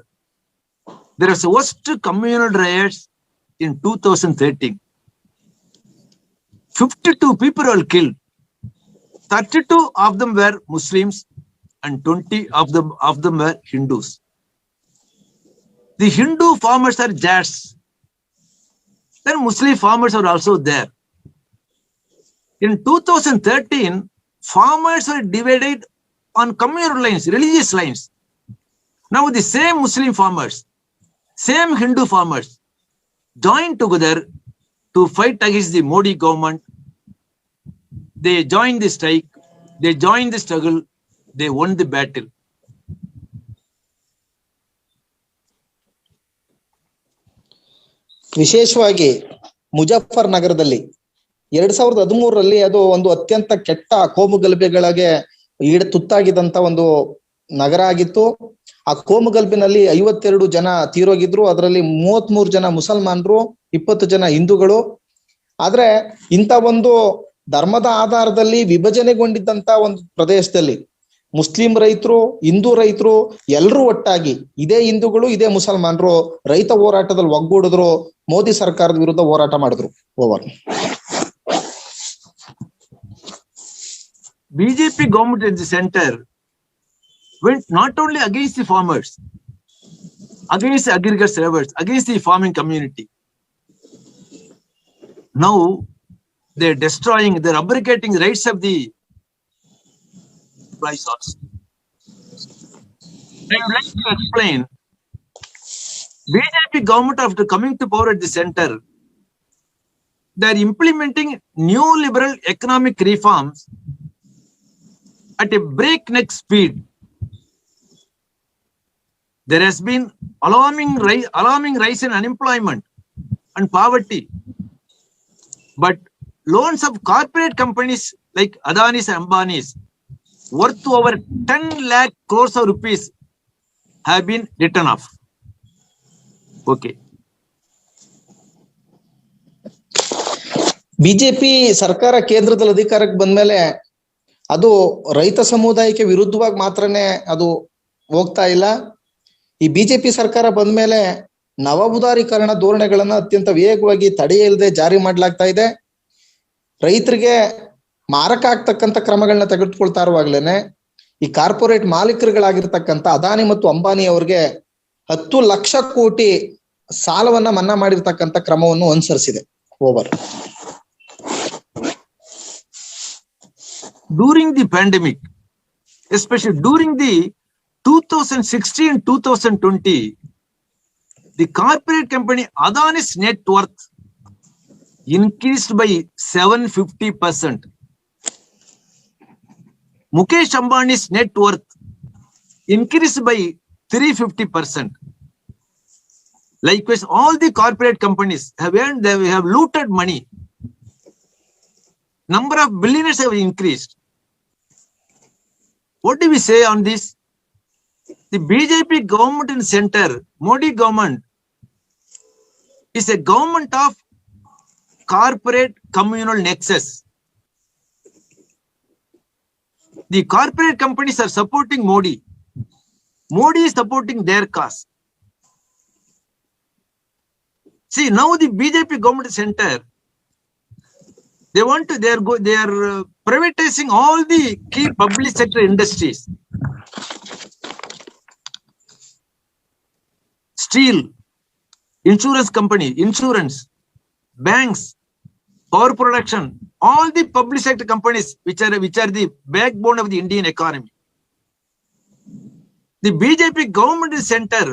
there was worst communal riots in 2013. 52 people were killed. 32 of them were Muslims and 20 of them were Hindus. The Hindu farmers are Jats. Then Muslim farmers are also there. In 2013, farmers were divided on communal lines, religious lines. Now the same Muslim farmers, same Hindu farmers joined together to fight against the Modi government. They joined the strike, they joined the struggle, they won the battle. ವಿಶೇಷವಾಗಿ ಮುಜಫರ್ ನಗರದಲ್ಲಿ 2013ರಲ್ಲಿ ಅದು ಒಂದು ಅತ್ಯಂತ ಕೆಟ್ಟ ಕೋಮು ಗಲಭೆಗಳಿಗೆ ತುತ್ತಾಗಿದ್ದಂತ ಒಂದು ನಗರ ಆಗಿತ್ತು. ಆ ಕೋಮು ಗಲಭೆನಲ್ಲಿ 52 ಜನ ತೀರೋಗಿದ್ರು. ಅದರಲ್ಲಿ 33 ಜನ ಮುಸಲ್ಮಾನರು, 20 ಜನ ಹಿಂದೂಗಳು. ಆದ್ರೆ ಇಂಥ ಒಂದು ಧರ್ಮದ ಆಧಾರದಲ್ಲಿ ವಿಭಜನೆಗೊಂಡಿದ್ದಂತ ಒಂದು ಪ್ರದೇಶದಲ್ಲಿ ಮುಸ್ಲಿಂ ರೈತರು, ಹಿಂದೂ ರೈತರು ಎಲ್ಲರೂ ಒಟ್ಟಾಗಿ, ಇದೇ ಹಿಂದೂಗಳು ಇದೇ ಮುಸಲ್ಮಾನರು ರೈತ ಹೋರಾಟದಲ್ಲಿ ಒಗ್ಗೂಡಿದ್ರು. ಮೋದಿ ಸರ್ಕಾರದ ವಿರುದ್ಧ ಹೋರಾಟ ಮಾಡಿದ್ರು. Over. BJP government at the center went not only against the farmers, against the aggregate laborers, against the farming community. Now they're destroying, they're abrogating the rights of the employees also. I would like to explain. BJP government, after coming to power at the center, they're implementing new liberal economic reforms at a breakneck speed. There has been alarming rise in unemployment and poverty. But loans of corporate companies like Adani's and Ambani's worth over 10 lakh crores of rupees have been written off. Okay. BJP ಸರ್ಕಾರ ಕೇಂದ್ರದಲ್ಲಿ ಅಧಿಕಾರಕ್ಕೆ ಬಂದ್ಮೇಲೆ ಅದು ರೈತ ಸಮುದಾಯಕ್ಕೆ ವಿರುದ್ಧವಾಗಿ ಮಾತ್ರನೇ ಅದು ಹೋಗ್ತಾ ಇಲ್ಲ. ಈ ಬಿಜೆಪಿ ಸರ್ಕಾರ ಬಂದ್ಮೇಲೆ ನವೋದಾರೀಕರಣ ಧೋರಣೆಗಳನ್ನ ಅತ್ಯಂತ ವೇಗವಾಗಿ ತಡೆಯಿಲ್ಲದೆ ಜಾರಿ ಮಾಡ್ಲಾಗ್ತಾ ಇದೆ. ರೈತರಿಗೆ ಮಾರಕ ಆಗ್ತಕ್ಕಂಥ ಕ್ರಮಗಳನ್ನ ತೆಗೆದುಕೊಳ್ತಾ ಇರುವಾಗ್ಲೇನೆ ಈ ಕಾರ್ಪೊರೇಟ್ ಮಾಲೀಕರುಗಳಾಗಿರ್ತಕ್ಕಂಥ ಅದಾನಿ ಮತ್ತು ಅಂಬಾನಿ ಅವ್ರಿಗೆ 10 ಲಕ್ಷ ಕೋಟಿ ಸಾಲವನ್ನ ಮನ್ನಾ ಮಾಡಿರ್ತಕ್ಕಂಥ ಕ್ರಮವನ್ನು ಅನುಸರಿಸಿದೆ. Over. During the pandemic, especially during the 2016-2020, the corporate company Adani's net worth increased by 750%. Mukesh Ambani's net worth increased by 350%. Likewise, all the corporate companies have earned, they have looted money. Number of billionaires have increased. What do we say on this? The BJP government in center, Modi government, is a government of corporate communal nexus. The corporate companies are supporting Modi. Modi is supporting their cause. See, now the BJP government center, they are privatizing all the key public sector industries. Steel, insurance company, insurance, banks, power production, all the public sector companies which are the backbone of the Indian economy. The BJP government center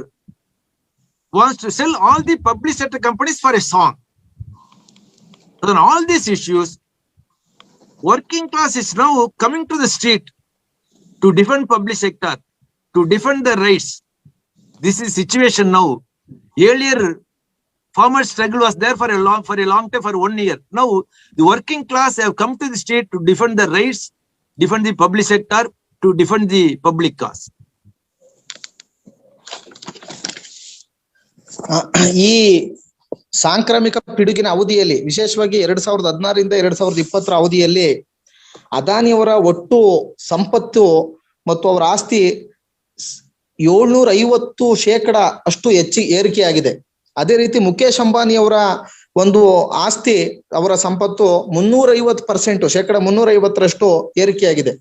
wants to sell all the public sector companies for a song. On all these issues, working class is now coming to the street to defend public sector, to defend their rights. This is situation now. Earlier, farmer struggle was there for a long time, for 1 year. Now, the working class have come to the street to defend their rights, defend the public sector, to defend the public cause. ಈ ಸಾಂಕ್ರಾಮಿಕ ಪಿಡುಗಿನ ಅವಧಿಯಲ್ಲಿ, ವಿಶೇಷವಾಗಿ 2016 ರಿಂದ 2020 ಅವಧಿಯಲ್ಲಿ ಅದಾನಿಯವರ ಒಟ್ಟು ಸಂಪತ್ತು ಮತ್ತು ಅವರ ಆಸ್ತಿ 750% ಅಷ್ಟು ಏರಿಕೆಯಾಗಿದೆ. ಅದೇ ರೀತಿ ಮುಖೇಶ್ ಅಂಬಾನಿ ಅವರ ಒಂದು ಆಸ್ತಿ, ಅವರ ಸಂಪತ್ತು 350%, 350% ಏರಿಕೆಯಾಗಿದೆ.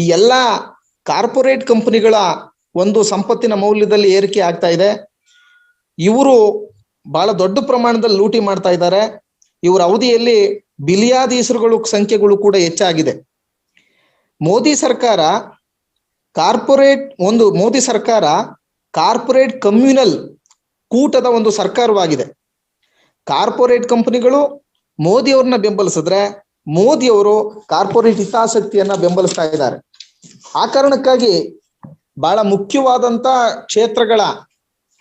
ಈ ಎಲ್ಲಾ ಕಾರ್ಪೊರೇಟ್ ಕಂಪನಿಗಳ ಒಂದು ಸಂಪತ್ತಿನ ಮೌಲ್ಯದಲ್ಲಿ ಏರಿಕೆ ಆಗ್ತಾ ಇದೆ. ಇವರು ಬಹಳ ದೊಡ್ಡ ಪ್ರಮಾಣದಲ್ಲಿ ಲೂಟಿ ಮಾಡ್ತಾ ಇದ್ದಾರೆ. ಇವರ ಅವಧಿಯಲ್ಲಿ ಬಿಲಿಯಾಧೀಶರುಗಳ ಸಂಖ್ಯೆಗಳು ಕೂಡ ಹೆಚ್ಚಾಗಿದೆ. ಮೋದಿ ಸರ್ಕಾರ ಕಾರ್ಪೊರೇಟ್ ಕಮ್ಯುನಲ್ ಕೂಟದ ಒಂದು ಸರ್ಕಾರವಾಗಿದೆ. ಕಾರ್ಪೊರೇಟ್ ಕಂಪನಿಗಳು ಮೋದಿ ಅವ್ರನ್ನ ಬೆಂಬಲಿಸಿದ್ರೆ, ಮೋದಿ ಅವರು ಕಾರ್ಪೊರೇಟ್ ಹಿತಾಸಕ್ತಿಯನ್ನ ಬೆಂಬಲಿಸ್ತಾ ಇದ್ದಾರೆ. ಆ ಕಾರಣಕ್ಕಾಗಿ ಬಹಳ ಮುಖ್ಯವಾದಂತ ಕ್ಷೇತ್ರಗಳ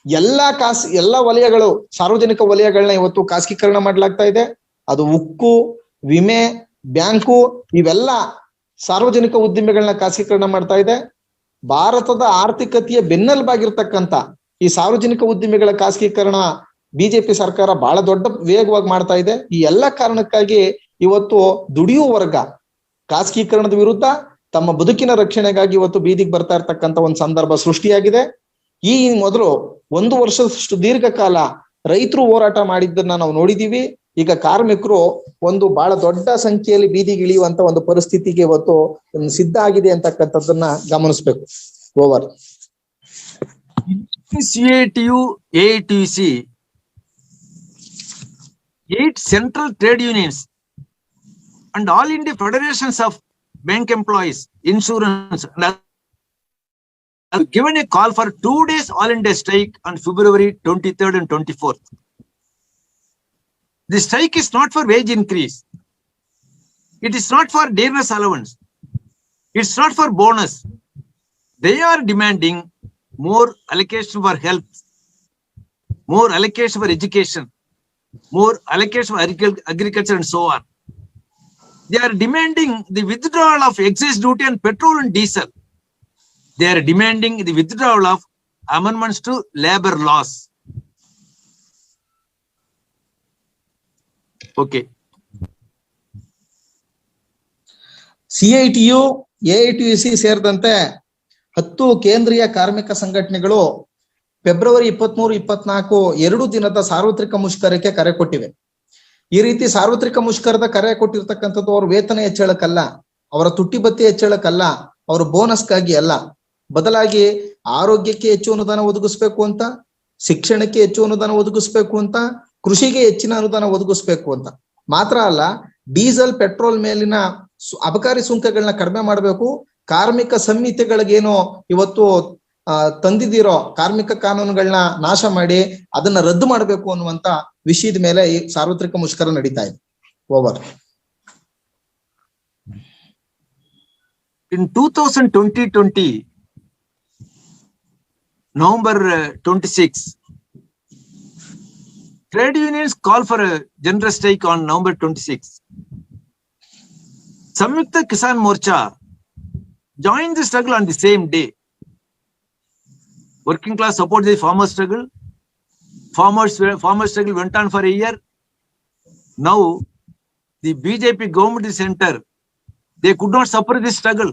ಎಲ್ಲ ವಲಯಗಳು, ಸಾರ್ವಜನಿಕ ವಲಯಗಳನ್ನ ಇವತ್ತು ಖಾಸಗೀಕರಣ ಮಾಡಲಾಗ್ತಾ ಇದೆ. ಅದು ಉಕ್ಕು, ವಿಮೆ, ಬ್ಯಾಂಕು, ಇವೆಲ್ಲ ಸಾರ್ವಜನಿಕ ಉದ್ದಿಮೆಗಳನ್ನ ಖಾಸಗೀಕರಣ ಮಾಡ್ತಾ ಇದೆ. ಭಾರತದ ಆರ್ಥಿಕತೆಯ ಬೆನ್ನೆಲುಬಾಗಿರ್ತಕ್ಕಂಥ ಈ ಸಾರ್ವಜನಿಕ ಉದ್ದಿಮೆಗಳ ಖಾಸಗೀಕರಣ ಬಿಜೆಪಿ ಸರ್ಕಾರ ಬಹಳ ದೊಡ್ಡ ವೇಗವಾಗಿ ಮಾಡ್ತಾ ಇದೆ. ಈ ಎಲ್ಲ ಕಾರಣಕ್ಕಾಗಿ ಇವತ್ತು ದುಡಿಯುವ ವರ್ಗ ಖಾಸಗೀಕರಣದ ವಿರುದ್ಧ ತಮ್ಮ ಬದುಕಿನ ರಕ್ಷಣೆಗಾಗಿ ಇವತ್ತು ಬೀದಿಗೆ ಬರ್ತಾ ಇರ್ತಕ್ಕಂಥ ಒಂದು ಸಂದರ್ಭ ಸೃಷ್ಟಿಯಾಗಿದೆ. ಈ ಮೊದಲು 1 ವರ್ಷದಷ್ಟು ದೀರ್ಘಕಾಲ ರೈತರು ಹೋರಾಟ ಮಾಡಿದ್ದನ್ನ ನಾವು ನೋಡಿದೀವಿ. ಈಗ ಕಾರ್ಮಿಕರು ಒಂದು ಬಹಳ ದೊಡ್ಡ ಸಂಖ್ಯೆಯಲ್ಲಿ ಬೀದಿಗೆ ಇಳಿಯುವಂತ ಒಂದು ಪರಿಸ್ಥಿತಿಗೆ ಇವತ್ತು ಸಿದ್ಧ ಆಗಿದೆ ಅಂತಕ್ಕಂಥದ್ದನ್ನ ಗಮನಿಸ್ಬೇಕು. Over. CITU, AITUC, 8 central trade unions and all India federations of bank employees, insurance, have given a call for 2 days all India strike on February 23rd and 24th. The strike is not for wage increase. It is not for dearness allowance. It's not for bonus. They are demanding more allocation for health, more allocation for education, more allocation for agriculture and so on. They are demanding the withdrawal of excise duty on petrol and diesel. They are demanding the withdrawal of amendments to labor laws. Okay. CITU, AITUC ಸೇರಿದಂತೆ 10 ಕೇಂದ್ರೀಯ ಕಾರ್ಮಿಕ ಸಂಘಟನೆಗಳು February 23, 24 2 ದಿನದ ಸಾರ್ವತ್ರಿಕ ಮುಷ್ಕರಕ್ಕೆ ಕರೆ ಕೊಟ್ಟಿವೆ. ಈ ರೀತಿ ಸಾರ್ವತ್ರಿಕ ಮುಷ್ಕರದ ಕರೆ ಕೊಟ್ಟಿರ್ತಕ್ಕಂಥದ್ದು ಅವ್ರ ವೇತನ ಹೆಚ್ಚಳಕ್ಕಲ್ಲ, ಅವರ ತುಟ್ಟಿ ಭತ್ಯೆ ಹೆಚ್ಚಳಕ್ಕಲ್ಲ, ಅವರ ಬೋನಸ್ಗಾಗಿ ಅಲ್ಲ. ಬದಲಾಗಿ ಆರೋಗ್ಯಕ್ಕೆ ಹೆಚ್ಚು ಅನುದಾನ ಒದಗಿಸ್ಬೇಕು ಅಂತ, ಶಿಕ್ಷಣಕ್ಕೆ ಹೆಚ್ಚು ಅನುದಾನ ಒದಗಿಸ್ಬೇಕು ಅಂತ, ಕೃಷಿಗೆ ಹೆಚ್ಚಿನ ಅನುದಾನ ಒದಗಿಸ್ಬೇಕು ಅಂತ ಮಾತ್ರ ಅಲ್ಲ, ಡೀಸೆಲ್ ಪೆಟ್ರೋಲ್ ಮೇಲಿನ ಅಬಕಾರಿ ಸುಂಕಗಳನ್ನ ಕಡಿಮೆ ಮಾಡಬೇಕು, ಕಾರ್ಮಿಕ ಸಂಹಿತೆಗಳಿಗೇನು ಇವತ್ತು ತಂದಿದಿರೋ ಕಾರ್ಮಿಕ ಕಾನೂನುಗಳನ್ನ ನಾಶ ಮಾಡಿ ಅದನ್ನ ರದ್ದು ಮಾಡಬೇಕು ಅನ್ನುವಂತ ವಿಷಯದ ಮೇಲೆ ಈ ಸಾರ್ವತ್ರಿಕ ಮುಷ್ಕರ ನಡೀತಾ ಇದೆ. Over. In 2020, November 26, trade unions call for a general strike on November 26. Samyukta Kisan Morcha joined the struggle on the same day. Working class supported the farmer struggle. Farmer struggle went on for a year. Now, the BJP government is center. They could not suppress the struggle.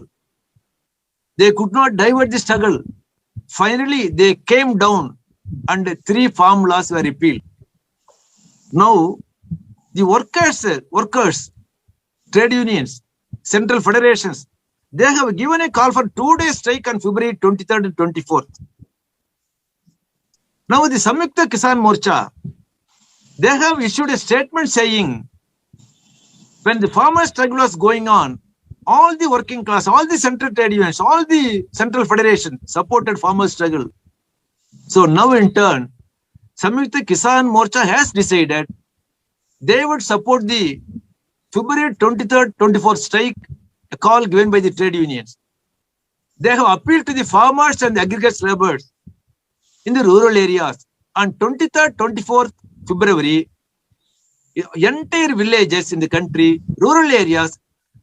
They could not divert the struggle. Finally, they came down and 3 farm laws were repealed. Now, the workers, trade unions, central federations, they have given a call for 2 days strike on February 23rd and 24th. Now, the Samyukta Kisan Morcha, they have issued a statement saying, when the farmer struggle was going on, all the working class, all the central trade unions, all the central federation supported farmer struggle. So now in turn, Samyukta Kisan Morcha has decided they would support the February 23rd, 24th strike, a call given by the trade unions. They have appealed to the farmers and the agriculture laborers in the rural areas. On 23rd, 24th February, entire villages in the country, rural areas,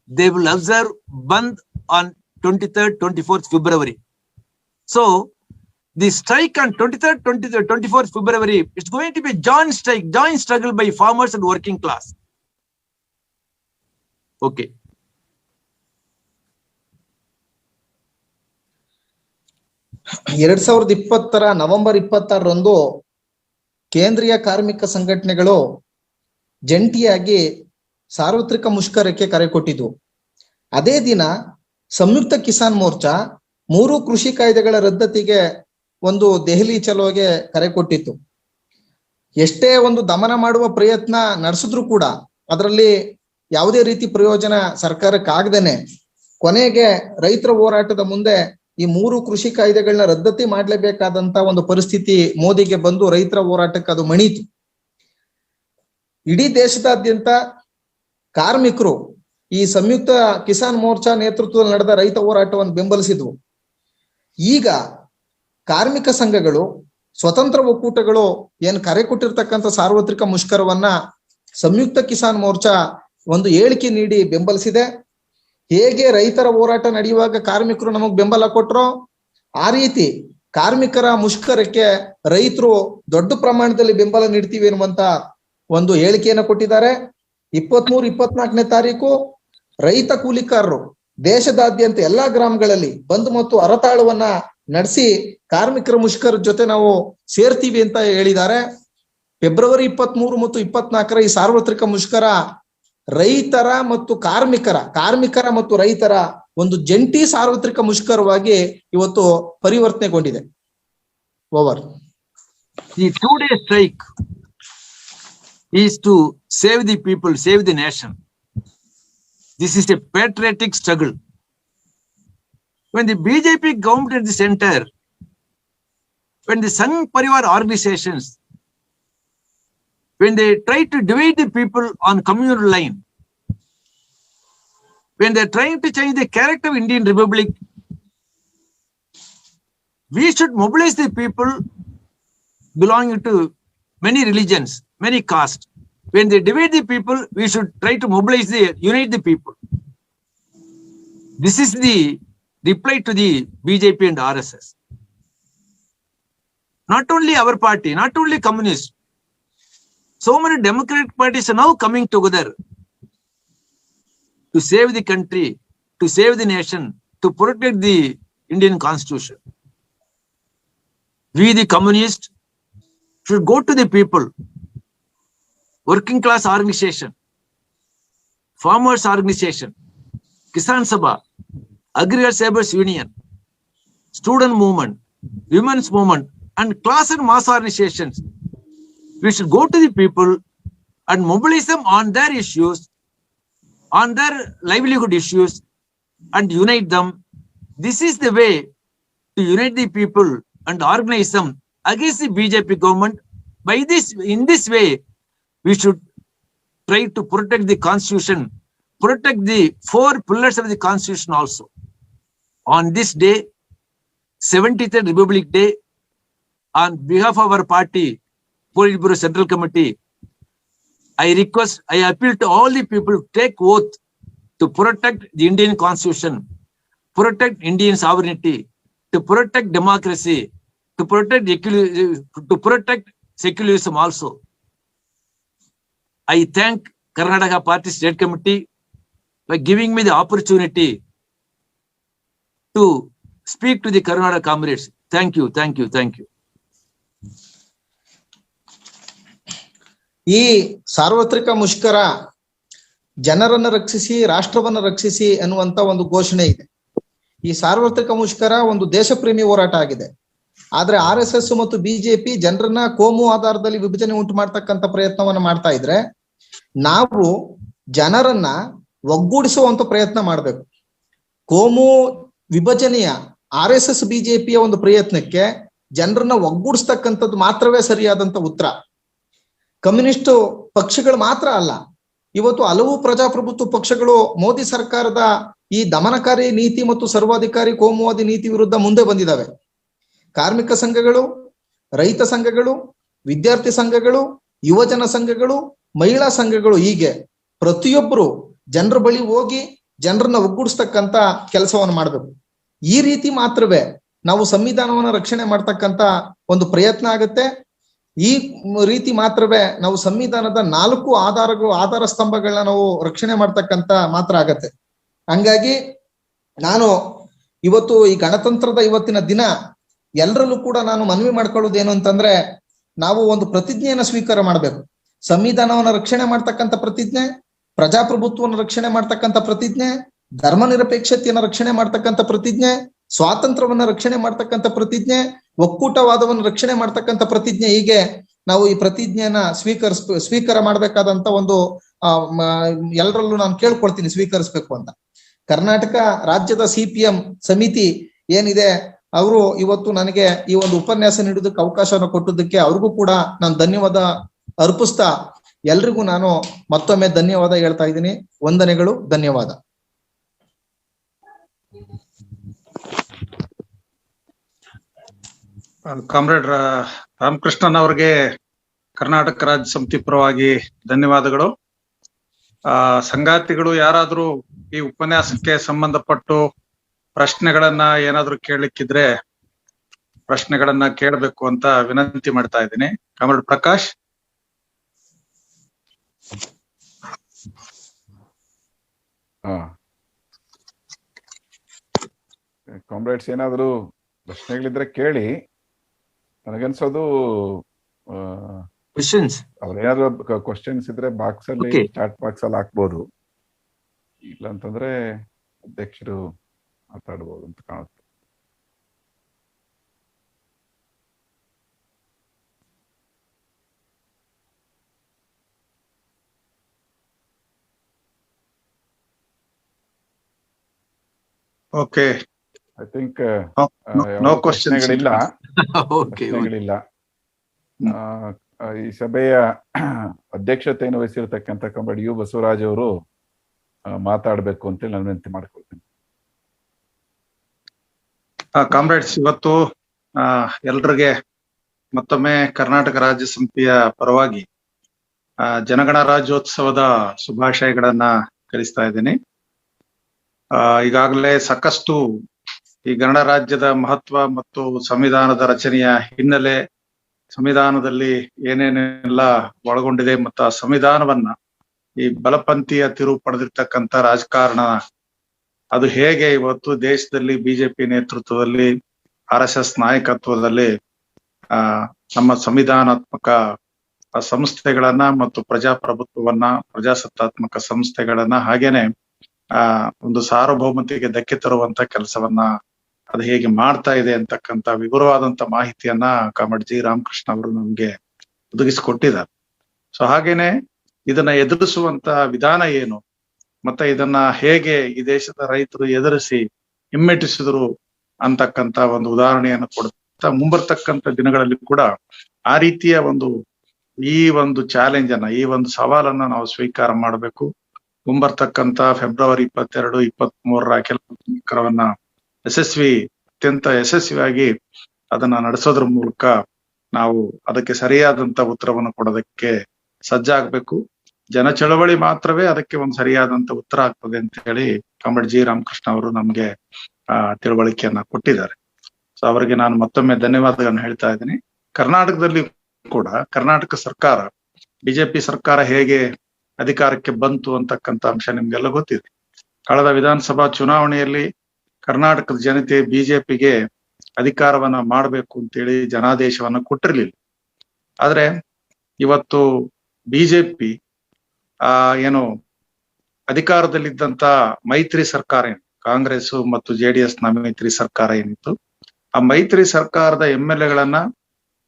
they will observe Bandh on 23rd, 24th February. So, the strike on 23rd, 24th February, it's going to be joint strike, joint struggle by farmers and working class. Okay. 2020 November 26ರಂದು ಕೇಂದ್ರೀಯ ಕಾರ್ಮಿಕ ಸಂಘಟನೆಗಳು ಜಂಟಿಯಾಗಿ ಸಾರ್ವತ್ರಿಕ ಮುಷ್ಕರಕ್ಕೆ ಕರೆ ಕೊಟ್ಟಿದ್ವು. ಅದೇ ದಿನ ಸಂಯುಕ್ತ ಕಿಸಾನ್ ಮೋರ್ಚಾ 3 ಕೃಷಿ ಕಾಯ್ದೆಗಳ ರದ್ದತಿಗೆ ಒಂದು ದೆಹಲಿ ಚಲೋಗೆ ಕರೆ ಕೊಟ್ಟಿತ್ತು. ಎಷ್ಟೇ ಒಂದು ದಮನ ಮಾಡುವ ಪ್ರಯತ್ನ ನಡೆಸಿದ್ರು ಕೂಡ ಅದರಲ್ಲಿ ಯಾವುದೇ ರೀತಿ ಪ್ರಯೋಜನ ಸರ್ಕಾರಕ್ಕಾಗದೇನೆ ಕೊನೆಗೆ ರೈತರ ಹೋರಾಟದ ಮುಂದೆ ಈ 3 ಕೃಷಿ ಕಾಯ್ದೆಗಳನ್ನ ರದ್ದತಿ ಮಾಡ್ಲೇಬೇಕಾದಂತ ಒಂದು ಪರಿಸ್ಥಿತಿ ಮೋದಿಗೆ ಬಂದು ರೈತರ ಹೋರಾಟಕ್ಕೆ ಅದು ಮಣಿತು. ಇಡೀ ದೇಶದಾದ್ಯಂತ ಕಾರ್ಮಿಕರು ಈ ಸಂಯುಕ್ತ ಕಿಸಾನ್ ಮೋರ್ಚಾ ನೇತೃತ್ವದಲ್ಲಿ ನಡೆದ ರೈತ ಹೋರಾಟವನ್ನು ಬೆಂಬಲಿಸಿದ್ವು. ಈಗ ಕಾರ್ಮಿಕ ಸಂಘಗಳು, ಸ್ವತಂತ್ರ ಒಕ್ಕೂಟಗಳು ಏನ್ ಕರೆ ಕೊಟ್ಟಿರ್ತಕ್ಕಂಥ ಸಾರ್ವತ್ರಿಕ ಮುಷ್ಕರವನ್ನ ಸಂಯುಕ್ತ ಕಿಸಾನ್ ಮೋರ್ಚಾ ಒಂದು ಹೇಳಿಕೆ ನೀಡಿ ಬೆಂಬಲಿಸಿದೆ. ಹೇಗೆ ರೈತರ ಹೋರಾಟ ನಡೆಯುವಾಗ ಕಾರ್ಮಿಕರು ನಮಗ್ ಬೆಂಬಲ ಕೊಟ್ರೋ ಆ ರೀತಿ ಕಾರ್ಮಿಕರ ಮುಷ್ಕರಕ್ಕೆ ರೈತರು ದೊಡ್ಡ ಪ್ರಮಾಣದಲ್ಲಿ ಬೆಂಬಲ ನೀಡ್ತೀವಿ ಎನ್ನುವಂತ ಒಂದು ಹೇಳಿಕೆಯನ್ನು ಕೊಟ್ಟಿದ್ದಾರೆ. 23-24ನೇ ತಾರೀಕು ರೈತ ಕೂಲಿಕಾರರು ದೇಶದಾದ್ಯಂತ ಎಲ್ಲಾ ಗ್ರಾಮಗಳಲ್ಲಿ ಬಂದ್ ಮತ್ತು ಹರತಾಳವನ್ನ ನಡೆಸಿ ಕಾರ್ಮಿಕರ ಮುಷ್ಕರ ಜೊತೆ ನಾವು ಸೇರ್ತೀವಿ ಅಂತ ಹೇಳಿದ್ದಾರೆ. ಫೆಬ್ರವರಿ 23 ಮತ್ತು 24ರ ಈ ಸಾರ್ವತ್ರಿಕ ಮುಷ್ಕರ ರೈತರ ಮತ್ತು ಕಾರ್ಮಿಕರ ಮತ್ತು ರೈತರ ಒಂದು ಜಂಟಿ ಸಾರ್ವತ್ರಿಕ ಮುಷ್ಕರವಾಗಿ ಇವತ್ತು ಪರಿವರ್ತನೆಗೊಂಡಿದೆ. Over. The 2-day strike is to save the people, save the nation. This is a patriotic struggle. When the BJP government at the center, when the Sangh Parivar organizations, when they try to divide the people on communal line, when they're trying to change the character of Indian Republic, we should mobilize the people belonging to many religions, many castes. When they divide the people, we should try to unite the people. This is the reply to the BJP and RSS. Not only our party, not only communists, so many democratic parties are now coming together to save the country, to save the nation, to protect the Indian Constitution. We, the communists, should go to the people, working class organization, farmers organization, Kisan Sabha, Agriculture Sabers Union, student movement, women's movement, and class and mass organizations. We should go to the people and mobilize them on their issues, on their livelihood issues, and unite them. This is the way to unite the people and organize them against the BJP government. In this way, we should try to protect the Constitution, protect the 4 pillars of the Constitution also. On this day, 73rd Republic Day, on behalf of our party, Politburo Central Committee, I appeal to all the people to take oath to protect the Indian Constitution, protect Indian sovereignty, to protect democracy, to protect secularism also. I thank Karnataka Party State Committee by giving me the opportunity to speak to the Karnataka comrades. Thank you, thank you, thank you. ಈ ಸಾರ್ವತ್ರಿಕ ಮುಷ್ಕರ ಜನರನ್ನ ರಕ್ಷಿಸಿ ರಾಷ್ಟ್ರವನ್ನ ರಕ್ಷಿಸಿ ಅನ್ನುವಂತ ಒಂದು ಘೋಷಣೆ ಇದೆ. ಈ ಸಾರ್ವತ್ರಿಕ ಮುಷ್ಕರ ಒಂದು ದೇಶ ಪ್ರೇಮಿ ಹೋರಾಟ ಆಗಿದೆ. ಆದ್ರೆ RSS ಮತ್ತು ಬಿಜೆಪಿ ಜನರನ್ನ ಕೋಮು ಆಧಾರದಲ್ಲಿ ವಿಭಜನೆ ಉಂಟು ಮಾಡ್ತಕ್ಕಂಥ ಪ್ರಯತ್ನವನ್ನ ಮಾಡ್ತಾ ಇದ್ರೆ, ನಾವು ಜನರನ್ನ ಒಗ್ಗೂಡಿಸುವಂತ ಪ್ರಯತ್ನ ಮಾಡ್ಬೇಕು. ಕೋಮು ವಿಭಜನೆಯ RSS ಬಿಜೆಪಿಯ ಒಂದು ಪ್ರಯತ್ನಕ್ಕೆ ಜನರನ್ನ ಒಗ್ಗೂಡಿಸ್ತಕ್ಕಂಥದ್ದು ಮಾತ್ರವೇ ಸರಿಯಾದಂತ ಉತ್ತರ. ಕಮ್ಯುನಿಸ್ಟ್ ಪಕ್ಷಗಳು ಮಾತ್ರ ಅಲ್ಲ, ಇವತ್ತು ಹಲವು ಪ್ರಜಾಪ್ರಭುತ್ವ ಪಕ್ಷಗಳು ಮೋದಿ ಸರ್ಕಾರದ ಈ ದಮನಕಾರಿ ನೀತಿ ಮತ್ತು ಸರ್ವಾಧಿಕಾರಿ ಕೋಮುವಾದಿ ನೀತಿ ವಿರುದ್ಧ ಮುಂದೆ ಬಂದಿದ್ದಾವೆ. ಕಾರ್ಮಿಕ ಸಂಘಗಳು, ರೈತ ಸಂಘಗಳು, ವಿದ್ಯಾರ್ಥಿ ಸಂಘಗಳು, ಯುವಜನ ಸಂಘಗಳು, ಮಹಿಳಾ ಸಂಘಗಳು, ಹೀಗೆ ಪ್ರತಿಯೊಬ್ಬರು ಜನರ ಬಳಿ ಹೋಗಿ ಜನರನ್ನ ಒಗ್ಗೂಡಿಸ್ತಕ್ಕಂತ ಕೆಲಸವನ್ನು ಮಾಡ್ಬೇಕು. ಈ ರೀತಿ ಮಾತ್ರವೇ ನಾವು ಸಂವಿಧಾನವನ್ನ ರಕ್ಷಣೆ ಮಾಡ್ತಕ್ಕಂತ ಒಂದು ಪ್ರಯತ್ನ ಆಗುತ್ತೆ. ಈ ರೀತಿ ಮಾತ್ರವೇ ನಾವು ಸಂವಿಧಾನದ 4 ಆಧಾರ ಸ್ತಂಭಗಳನ್ನ ನಾವು ರಕ್ಷಣೆ ಮಾಡ್ತಕ್ಕಂತ ಮಾತ್ರ ಆಗತ್ತೆ. ಹಂಗಾಗಿ ನಾನು ಇವತ್ತು ಈ ಗಣತಂತ್ರದ ಇವತ್ತಿನ ದಿನ ಎಲ್ಲರಲ್ಲೂ ಕೂಡ ನಾನು ಮನವಿ ಮಾಡ್ಕೊಳ್ಳೋದೇನು ಅಂತಂದ್ರೆ, ನಾವು ಒಂದು ಪ್ರತಿಜ್ಞೆಯನ್ನ ಸ್ವೀಕಾರ ಮಾಡಬೇಕು. ಸಂವಿಧಾನವನ್ನ ರಕ್ಷಣೆ ಮಾಡ್ತಕ್ಕಂಥ ಪ್ರತಿಜ್ಞೆ, ಪ್ರಜಾಪ್ರಭುತ್ವವನ್ನು ರಕ್ಷಣೆ ಮಾಡ್ತಕ್ಕಂಥ ಪ್ರತಿಜ್ಞೆ, ಧರ್ಮ ನಿರಪೇಕ್ಷತೆಯನ್ನ ರಕ್ಷಣೆ ಮಾಡ್ತಕ್ಕಂಥ ಪ್ರತಿಜ್ಞೆ, ಸ್ವಾತಂತ್ರ್ಯವನ್ನ ರಕ್ಷಣೆ ಮಾಡ್ತಕ್ಕಂಥ ಪ್ರತಿಜ್ಞೆ, ಒಕ್ಕೂಟವಾದವನ್ನು ರಕ್ಷಣೆ ಮಾಡ್ತಕ್ಕಂಥ ಪ್ರತಿಜ್ಞೆ. ಹೀಗೆ ನಾವು ಈ ಪ್ರತಿಜ್ಞೆಯನ್ನ ಸ್ವೀಕಾರ ಮಾಡ್ಬೇಕಾದಂತ ಒಂದು ಎಲ್ಲರಲ್ಲೂ ನಾನು ಕೇಳ್ಕೊಳ್ತೀನಿ ಸ್ವೀಕರಿಸ್ಬೇಕು ಅಂತ. ಕರ್ನಾಟಕ ರಾಜ್ಯದ CPM ಸಮಿತಿ ಏನಿದೆ, ಅವರು ಇವತ್ತು ನನಗೆ ಈ ಒಂದು ಉಪನ್ಯಾಸ ನೀಡೋದಕ್ಕೆ ಅವಕಾಶವನ್ನು ಕೊಟ್ಟದಕ್ಕೆ ಅವ್ರಿಗೂ ಕೂಡ ನಾನು ಧನ್ಯವಾದ ಅರ್ಪಿಸ್ತಾ ಎಲ್ರಿಗೂ ನಾನು ಮತ್ತೊಮ್ಮೆ ಧನ್ಯವಾದ ಹೇಳ್ತಾ ಇದ್ದೀನಿ. ವಂದನೆಗಳು, ಧನ್ಯವಾದ. ಕಾಮ್ರೇಡ್ ರಾಮಕೃಷ್ಣನ್ ಅವ್ರಿಗೆ ಕರ್ನಾಟಕ ರಾಜ್ಯ ಸಮಿತಿ ಪರವಾಗಿ ಧನ್ಯವಾದಗಳು. ಸಂಗಾತಿಗಳು ಯಾರಾದ್ರೂ ಈ ಉಪನ್ಯಾಸಕ್ಕೆ ಸಂಬಂಧಪಟ್ಟು ಪ್ರಶ್ನೆಗಳನ್ನ ಏನಾದ್ರು ಕೇಳಲಿಕ್ಕಿದ್ರೆ ಪ್ರಶ್ನೆಗಳನ್ನ ಕೇಳಬೇಕು ಅಂತ ವಿನಂತಿ ಮಾಡ್ತಾ ಇದ್ದೀನಿ. ಕಾಮ್ರೇಡ್ ಪ್ರಕಾಶ್. ಕಾಮ್ರೇಡ್ಸ್ ಏನಾದ್ರು ಪ್ರಶ್ನೆಗಳಿದ್ರೆ ಕೇಳಿ. ನನಗನ್ಸೋದು ಅವ್ರೇನಾದ್ರು ಕ್ವಶನ್ಸ್ ಇದ್ರೆ ಬಾಕ್ಸ್ ಅಲ್ಲಿ, ಚಾಟ್ ಬಾಕ್ಸ್ ಅಲ್ಲಿ ಹಾಕ್ಬೋದು. ಇಲ್ಲ ಅಂತಂದ್ರೆ ಅಧ್ಯಕ್ಷರು ಮಾತಾಡ್ಬೋದು ಅಂತ ಕಾಣುತ್ತೆ. Okay, I think no questions ಪ್ರಶ್ನೆಗಳಿಲ್ಲ. ಈ ಸಭೆಯ ಅಧ್ಯಕ್ಷತೆಯನ್ನು ವಹಿಸಿರ್ತಕ್ಕಂಥ ಕಾಮ್ರೇಡ್ ಯು ಬಸವರಾಜ್ ಅವರು ಮಾತಾಡ್ಬೇಕು ಅಂತ ನಾನು ವಿನಂತಿ ಮಾಡ್ಕೊಳ್ತೀನಿ. ಕಾಮ್ರೇಡ್ಸ್, ಇವತ್ತು ಎಲ್ರಿಗೆ ಮತ್ತೊಮ್ಮೆ ಕರ್ನಾಟಕ ರಾಜ್ಯ ಸಮಿತಿಯ ಪರವಾಗಿ ಜನಗಣ ರಾಜ್ಯೋತ್ಸವದ ಶುಭಾಶಯಗಳನ್ನ ಕಳಿಸ್ತಾ ಇದ್ದೀನಿ. ಈಗಾಗಲೇ ಸಾಕಷ್ಟು ಈ ಗಣರಾಜ್ಯದ ಮಹತ್ವ ಮತ್ತು ಸಂವಿಧಾನದ ರಚನೆಯ ಹಿನ್ನೆಲೆ, ಸಂವಿಧಾನದಲ್ಲಿ ಏನೇನೆಲ್ಲ ಒಳಗೊಂಡಿದೆ ಮತ್ತು ಆ ಸಂವಿಧಾನವನ್ನ ಈ ಬಲಪಂಥೀಯ ತಿರುವು ಪಡೆದಿರ್ತಕ್ಕಂಥ ರಾಜಕಾರಣ ಅದು ಹೇಗೆ ಇವತ್ತು ದೇಶದಲ್ಲಿ ಬಿಜೆಪಿ ನೇತೃತ್ವದಲ್ಲಿ RSS ನಾಯಕತ್ವದಲ್ಲಿ ನಮ್ಮ ಸಂವಿಧಾನಾತ್ಮಕ ಸಂಸ್ಥೆಗಳನ್ನ ಮತ್ತು ಪ್ರಜಾಪ್ರಭುತ್ವವನ್ನ, ಪ್ರಜಾಸತ್ತಾತ್ಮಕ ಸಂಸ್ಥೆಗಳನ್ನ, ಹಾಗೇನೆ ಒಂದು ಸಾರ್ವಭೌಮತೆಗೆ ಧಕ್ಕೆ ತರುವಂತ ಕೆಲಸವನ್ನ ಅದು ಹೇಗೆ ಮಾಡ್ತಾ ಇದೆ ಅಂತಕ್ಕಂಥ ವಿವರವಾದಂತ ಮಾಹಿತಿಯನ್ನ ಕಾಮ್ರೇಡ್ ಜಿ ರಾಮಕೃಷ್ಣ ಅವರು ನಮ್ಗೆ ಒದಗಿಸಿಕೊಟ್ಟಿದ್ದಾರೆ. ಸೊ ಹಾಗೇನೆ ಇದನ್ನ ಎದುರಿಸುವಂತ ವಿಧಾನ ಏನು, ಮತ್ತೆ ಇದನ್ನ ಹೇಗೆ ಈ ದೇಶದ ರೈತರು ಎದುರಿಸಿ ಹಿಮ್ಮೆಟ್ಟಿಸಿದ್ರು ಅಂತಕ್ಕಂತ ಒಂದು ಉದಾಹರಣೆಯನ್ನು ಕೊಡುತ್ತಾ, ಮುಂಬರ್ತಕ್ಕಂಥ ದಿನಗಳಲ್ಲಿ ಕೂಡ ಆ ರೀತಿಯ ಈ ಒಂದು ಚಾಲೆಂಜ್ ಅನ್ನ, ಈ ಒಂದು ಸವಾಲನ್ನ ನಾವು ಸ್ವೀಕಾರ ಮಾಡಬೇಕು. ಮುಂಬರ್ತಕ್ಕಂಥ ಫೆಬ್ರವರಿ 22, 23 ಕೆಲವನ್ನ ಅತ್ಯಂತ ಯಶಸ್ವಿಯಾಗಿ ಅದನ್ನ ನಡೆಸೋದ್ರ ಮೂಲಕ ನಾವು ಅದಕ್ಕೆ ಸರಿಯಾದಂತ ಉತ್ತರವನ್ನು ಕೊಡೋದಕ್ಕೆ ಸಜ್ಜಾಗ್ಬೇಕು. ಜನ ಚಳವಳಿ ಮಾತ್ರವೇ ಅದಕ್ಕೆ ಒಂದು ಸರಿಯಾದಂತ ಉತ್ತರ ಆಗ್ತದೆ ಅಂತ ಹೇಳಿ ಕಾಮ್ರೇಡ್ ಜಿ ರಾಮಕೃಷ್ಣ ಅವರು ನಮ್ಗೆ ತಿಳುವಳಿಕೆಯನ್ನ ಕೊಟ್ಟಿದ್ದಾರೆ. ಸೊ ಅವರಿಗೆ ನಾನು ಮತ್ತೊಮ್ಮೆ ಧನ್ಯವಾದಗಳನ್ನ ಹೇಳ್ತಾ ಇದ್ದೀನಿ. ಕರ್ನಾಟಕದಲ್ಲಿ ಕೂಡ ಕರ್ನಾಟಕ ಸರ್ಕಾರ, ಬಿಜೆಪಿ ಸರ್ಕಾರ ಹೇಗೆ ಅಧಿಕಾರಕ್ಕೆ ಬಂತು ಅಂತಕ್ಕಂಥ ಅಂಶ ನಿಮ್ಗೆಲ್ಲ ಗೊತ್ತಿದೆ. ಕಳೆದ ವಿಧಾನಸಭಾ ಚುನಾವಣೆಯಲ್ಲಿ ಕರ್ನಾಟಕದ ಜನತೆ ಬಿಜೆಪಿಗೆ ಅಧಿಕಾರವನ್ನ ಮಾಡಬೇಕು ಅಂತೇಳಿ ಜನಾದೇಶವನ್ನ ಕೊಟ್ಟಿರ್ಲಿಲ್ಲ. ಆದ್ರೆ ಇವತ್ತು ಬಿಜೆಪಿ ಏನು ಅಧಿಕಾರದಲ್ಲಿದ್ದಂತ ಮೈತ್ರಿ ಸರ್ಕಾರ ಏನು, ಕಾಂಗ್ರೆಸ್ ಮತ್ತು JDS ನ ಮೈತ್ರಿ ಸರ್ಕಾರ ಏನಿತ್ತು, ಆ ಮೈತ್ರಿ ಸರ್ಕಾರದ MLAಗಳನ್ನ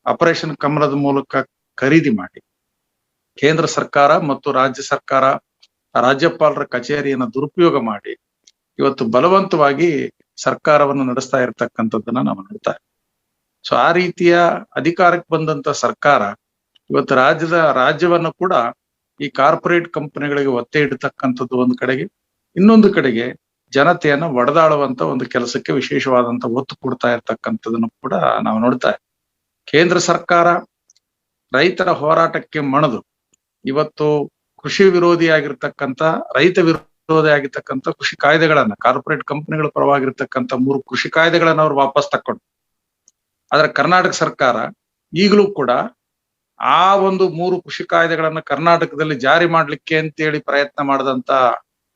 ಆಪರೇಷನ್ ಕಮಲದ ಮೂಲಕ ಖರೀದಿ ಮಾಡಿ ಕೇಂದ್ರ ಸರ್ಕಾರ ಮತ್ತು ರಾಜ್ಯ ಸರ್ಕಾರ ರಾಜ್ಯಪಾಲರ ಕಚೇರಿಯನ್ನ ದುರುಪಯೋಗ ಮಾಡಿ ಇವತ್ತು ಬಲವಂತವಾಗಿ ಸರ್ಕಾರವನ್ನು ನಡೆಸ್ತಾ ಇರತಕ್ಕಂಥದ್ದನ್ನ ನಾವು ನೋಡ್ತಾ ಇದ್ದೀವಿ. ಸೊ ಆ ರೀತಿಯ ಅಧಿಕಾರಕ್ಕೆ ಬಂದಂತ ಸರ್ಕಾರ ಇವತ್ತು ರಾಜ್ಯವನ್ನ ಕೂಡ ಈ ಕಾರ್ಪೊರೇಟ್ ಕಂಪನಿಗಳಿಗೆ ಒತ್ತೆ ಇಡತಕ್ಕಂಥದ್ದು ಒಂದು ಕಡೆಗೆ, ಇನ್ನೊಂದು ಕಡೆಗೆ ಜನತೆಯನ್ನ ಒಡೆದಾಡುವಂತ ಒಂದು ಕೆಲಸಕ್ಕೆ ವಿಶೇಷವಾದಂತ ಒತ್ತು ಕೊಡ್ತಾ ಇರ್ತಕ್ಕಂಥದನ್ನು ಕೂಡ ನಾವು ನೋಡ್ತಾ ಇದ್ದೀವಿ. ಕೇಂದ್ರ ಸರ್ಕಾರ ರೈತರ ಹೋರಾಟಕ್ಕೆ ಮಣಿದು ಇವತ್ತು ಕೃಷಿ ವಿರೋಧಿಯಾಗಿರ್ತಕ್ಕಂಥ, ರೈತ ವಿರೋಧಿ ಆಗಿರ್ತಕ್ಕಂಥ ಕೃಷಿ ಕಾಯ್ದೆಗಳನ್ನ, ಕಾರ್ಪೊರೇಟ್ ಕಂಪನಿಗಳ ಪರವಾಗಿರ್ತಕ್ಕಂಥ 3 ಕೃಷಿ ಕಾಯ್ದೆಗಳನ್ನ ಅವ್ರು ವಾಪಸ್ ತಕ್ಕೊಂಡು, ಆದ್ರೆ ಕರ್ನಾಟಕ ಸರ್ಕಾರ ಈಗಲೂ ಕೂಡ ಆ ಒಂದು 3 ಕೃಷಿ ಕಾಯ್ದೆಗಳನ್ನ ಕರ್ನಾಟಕದಲ್ಲಿ ಜಾರಿ ಮಾಡ್ಲಿಕ್ಕೆ ಅಂತೇಳಿ ಪ್ರಯತ್ನ ಮಾಡಿದಂತ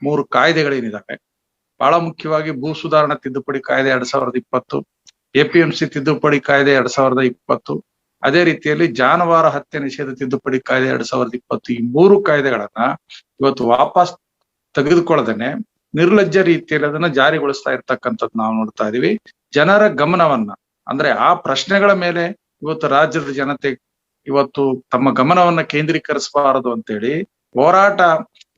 3 ಕಾಯ್ದೆಗಳೇನಿದಾವೆ, ಬಹಳ ಮುಖ್ಯವಾಗಿ ಭೂ ಸುಧಾರಣಾ ತಿದ್ದುಪಡಿ ಕಾಯ್ದೆ 2020, APMC ತಿದ್ದುಪಡಿ ಕಾಯ್ದೆ 2020, ಅದೇ ರೀತಿಯಲ್ಲಿ ಜಾನುವಾರು ಹತ್ಯೆ ನಿಷೇಧ ತಿದ್ದುಪಡಿ ಕಾಯ್ದೆ 2020, ಈ 3 ಕಾಯ್ದೆಗಳನ್ನ ಇವತ್ತು ವಾಪಸ್ ತೆಗೆದುಕೊಳ್ಳದೇನೆ ನಿರ್ಲಜ್ಜ ರೀತಿಯಲ್ಲಿ ಅದನ್ನ ಜಾರಿಗೊಳಿಸ್ತಾ ಇರ್ತಕ್ಕಂಥದ್ದು ನಾವು ನೋಡ್ತಾ ಇದೀವಿ. ಜನರ ಗಮನವನ್ನ ಅಂದ್ರೆ ಆ ಪ್ರಶ್ನೆಗಳ ಮೇಲೆ ಇವತ್ತು ರಾಜ್ಯದ ಜನತೆ ಇವತ್ತು ತಮ್ಮ ಗಮನವನ್ನ ಕೇಂದ್ರೀಕರಿಸಬಾರದು ಅಂತೇಳಿ, ಹೋರಾಟ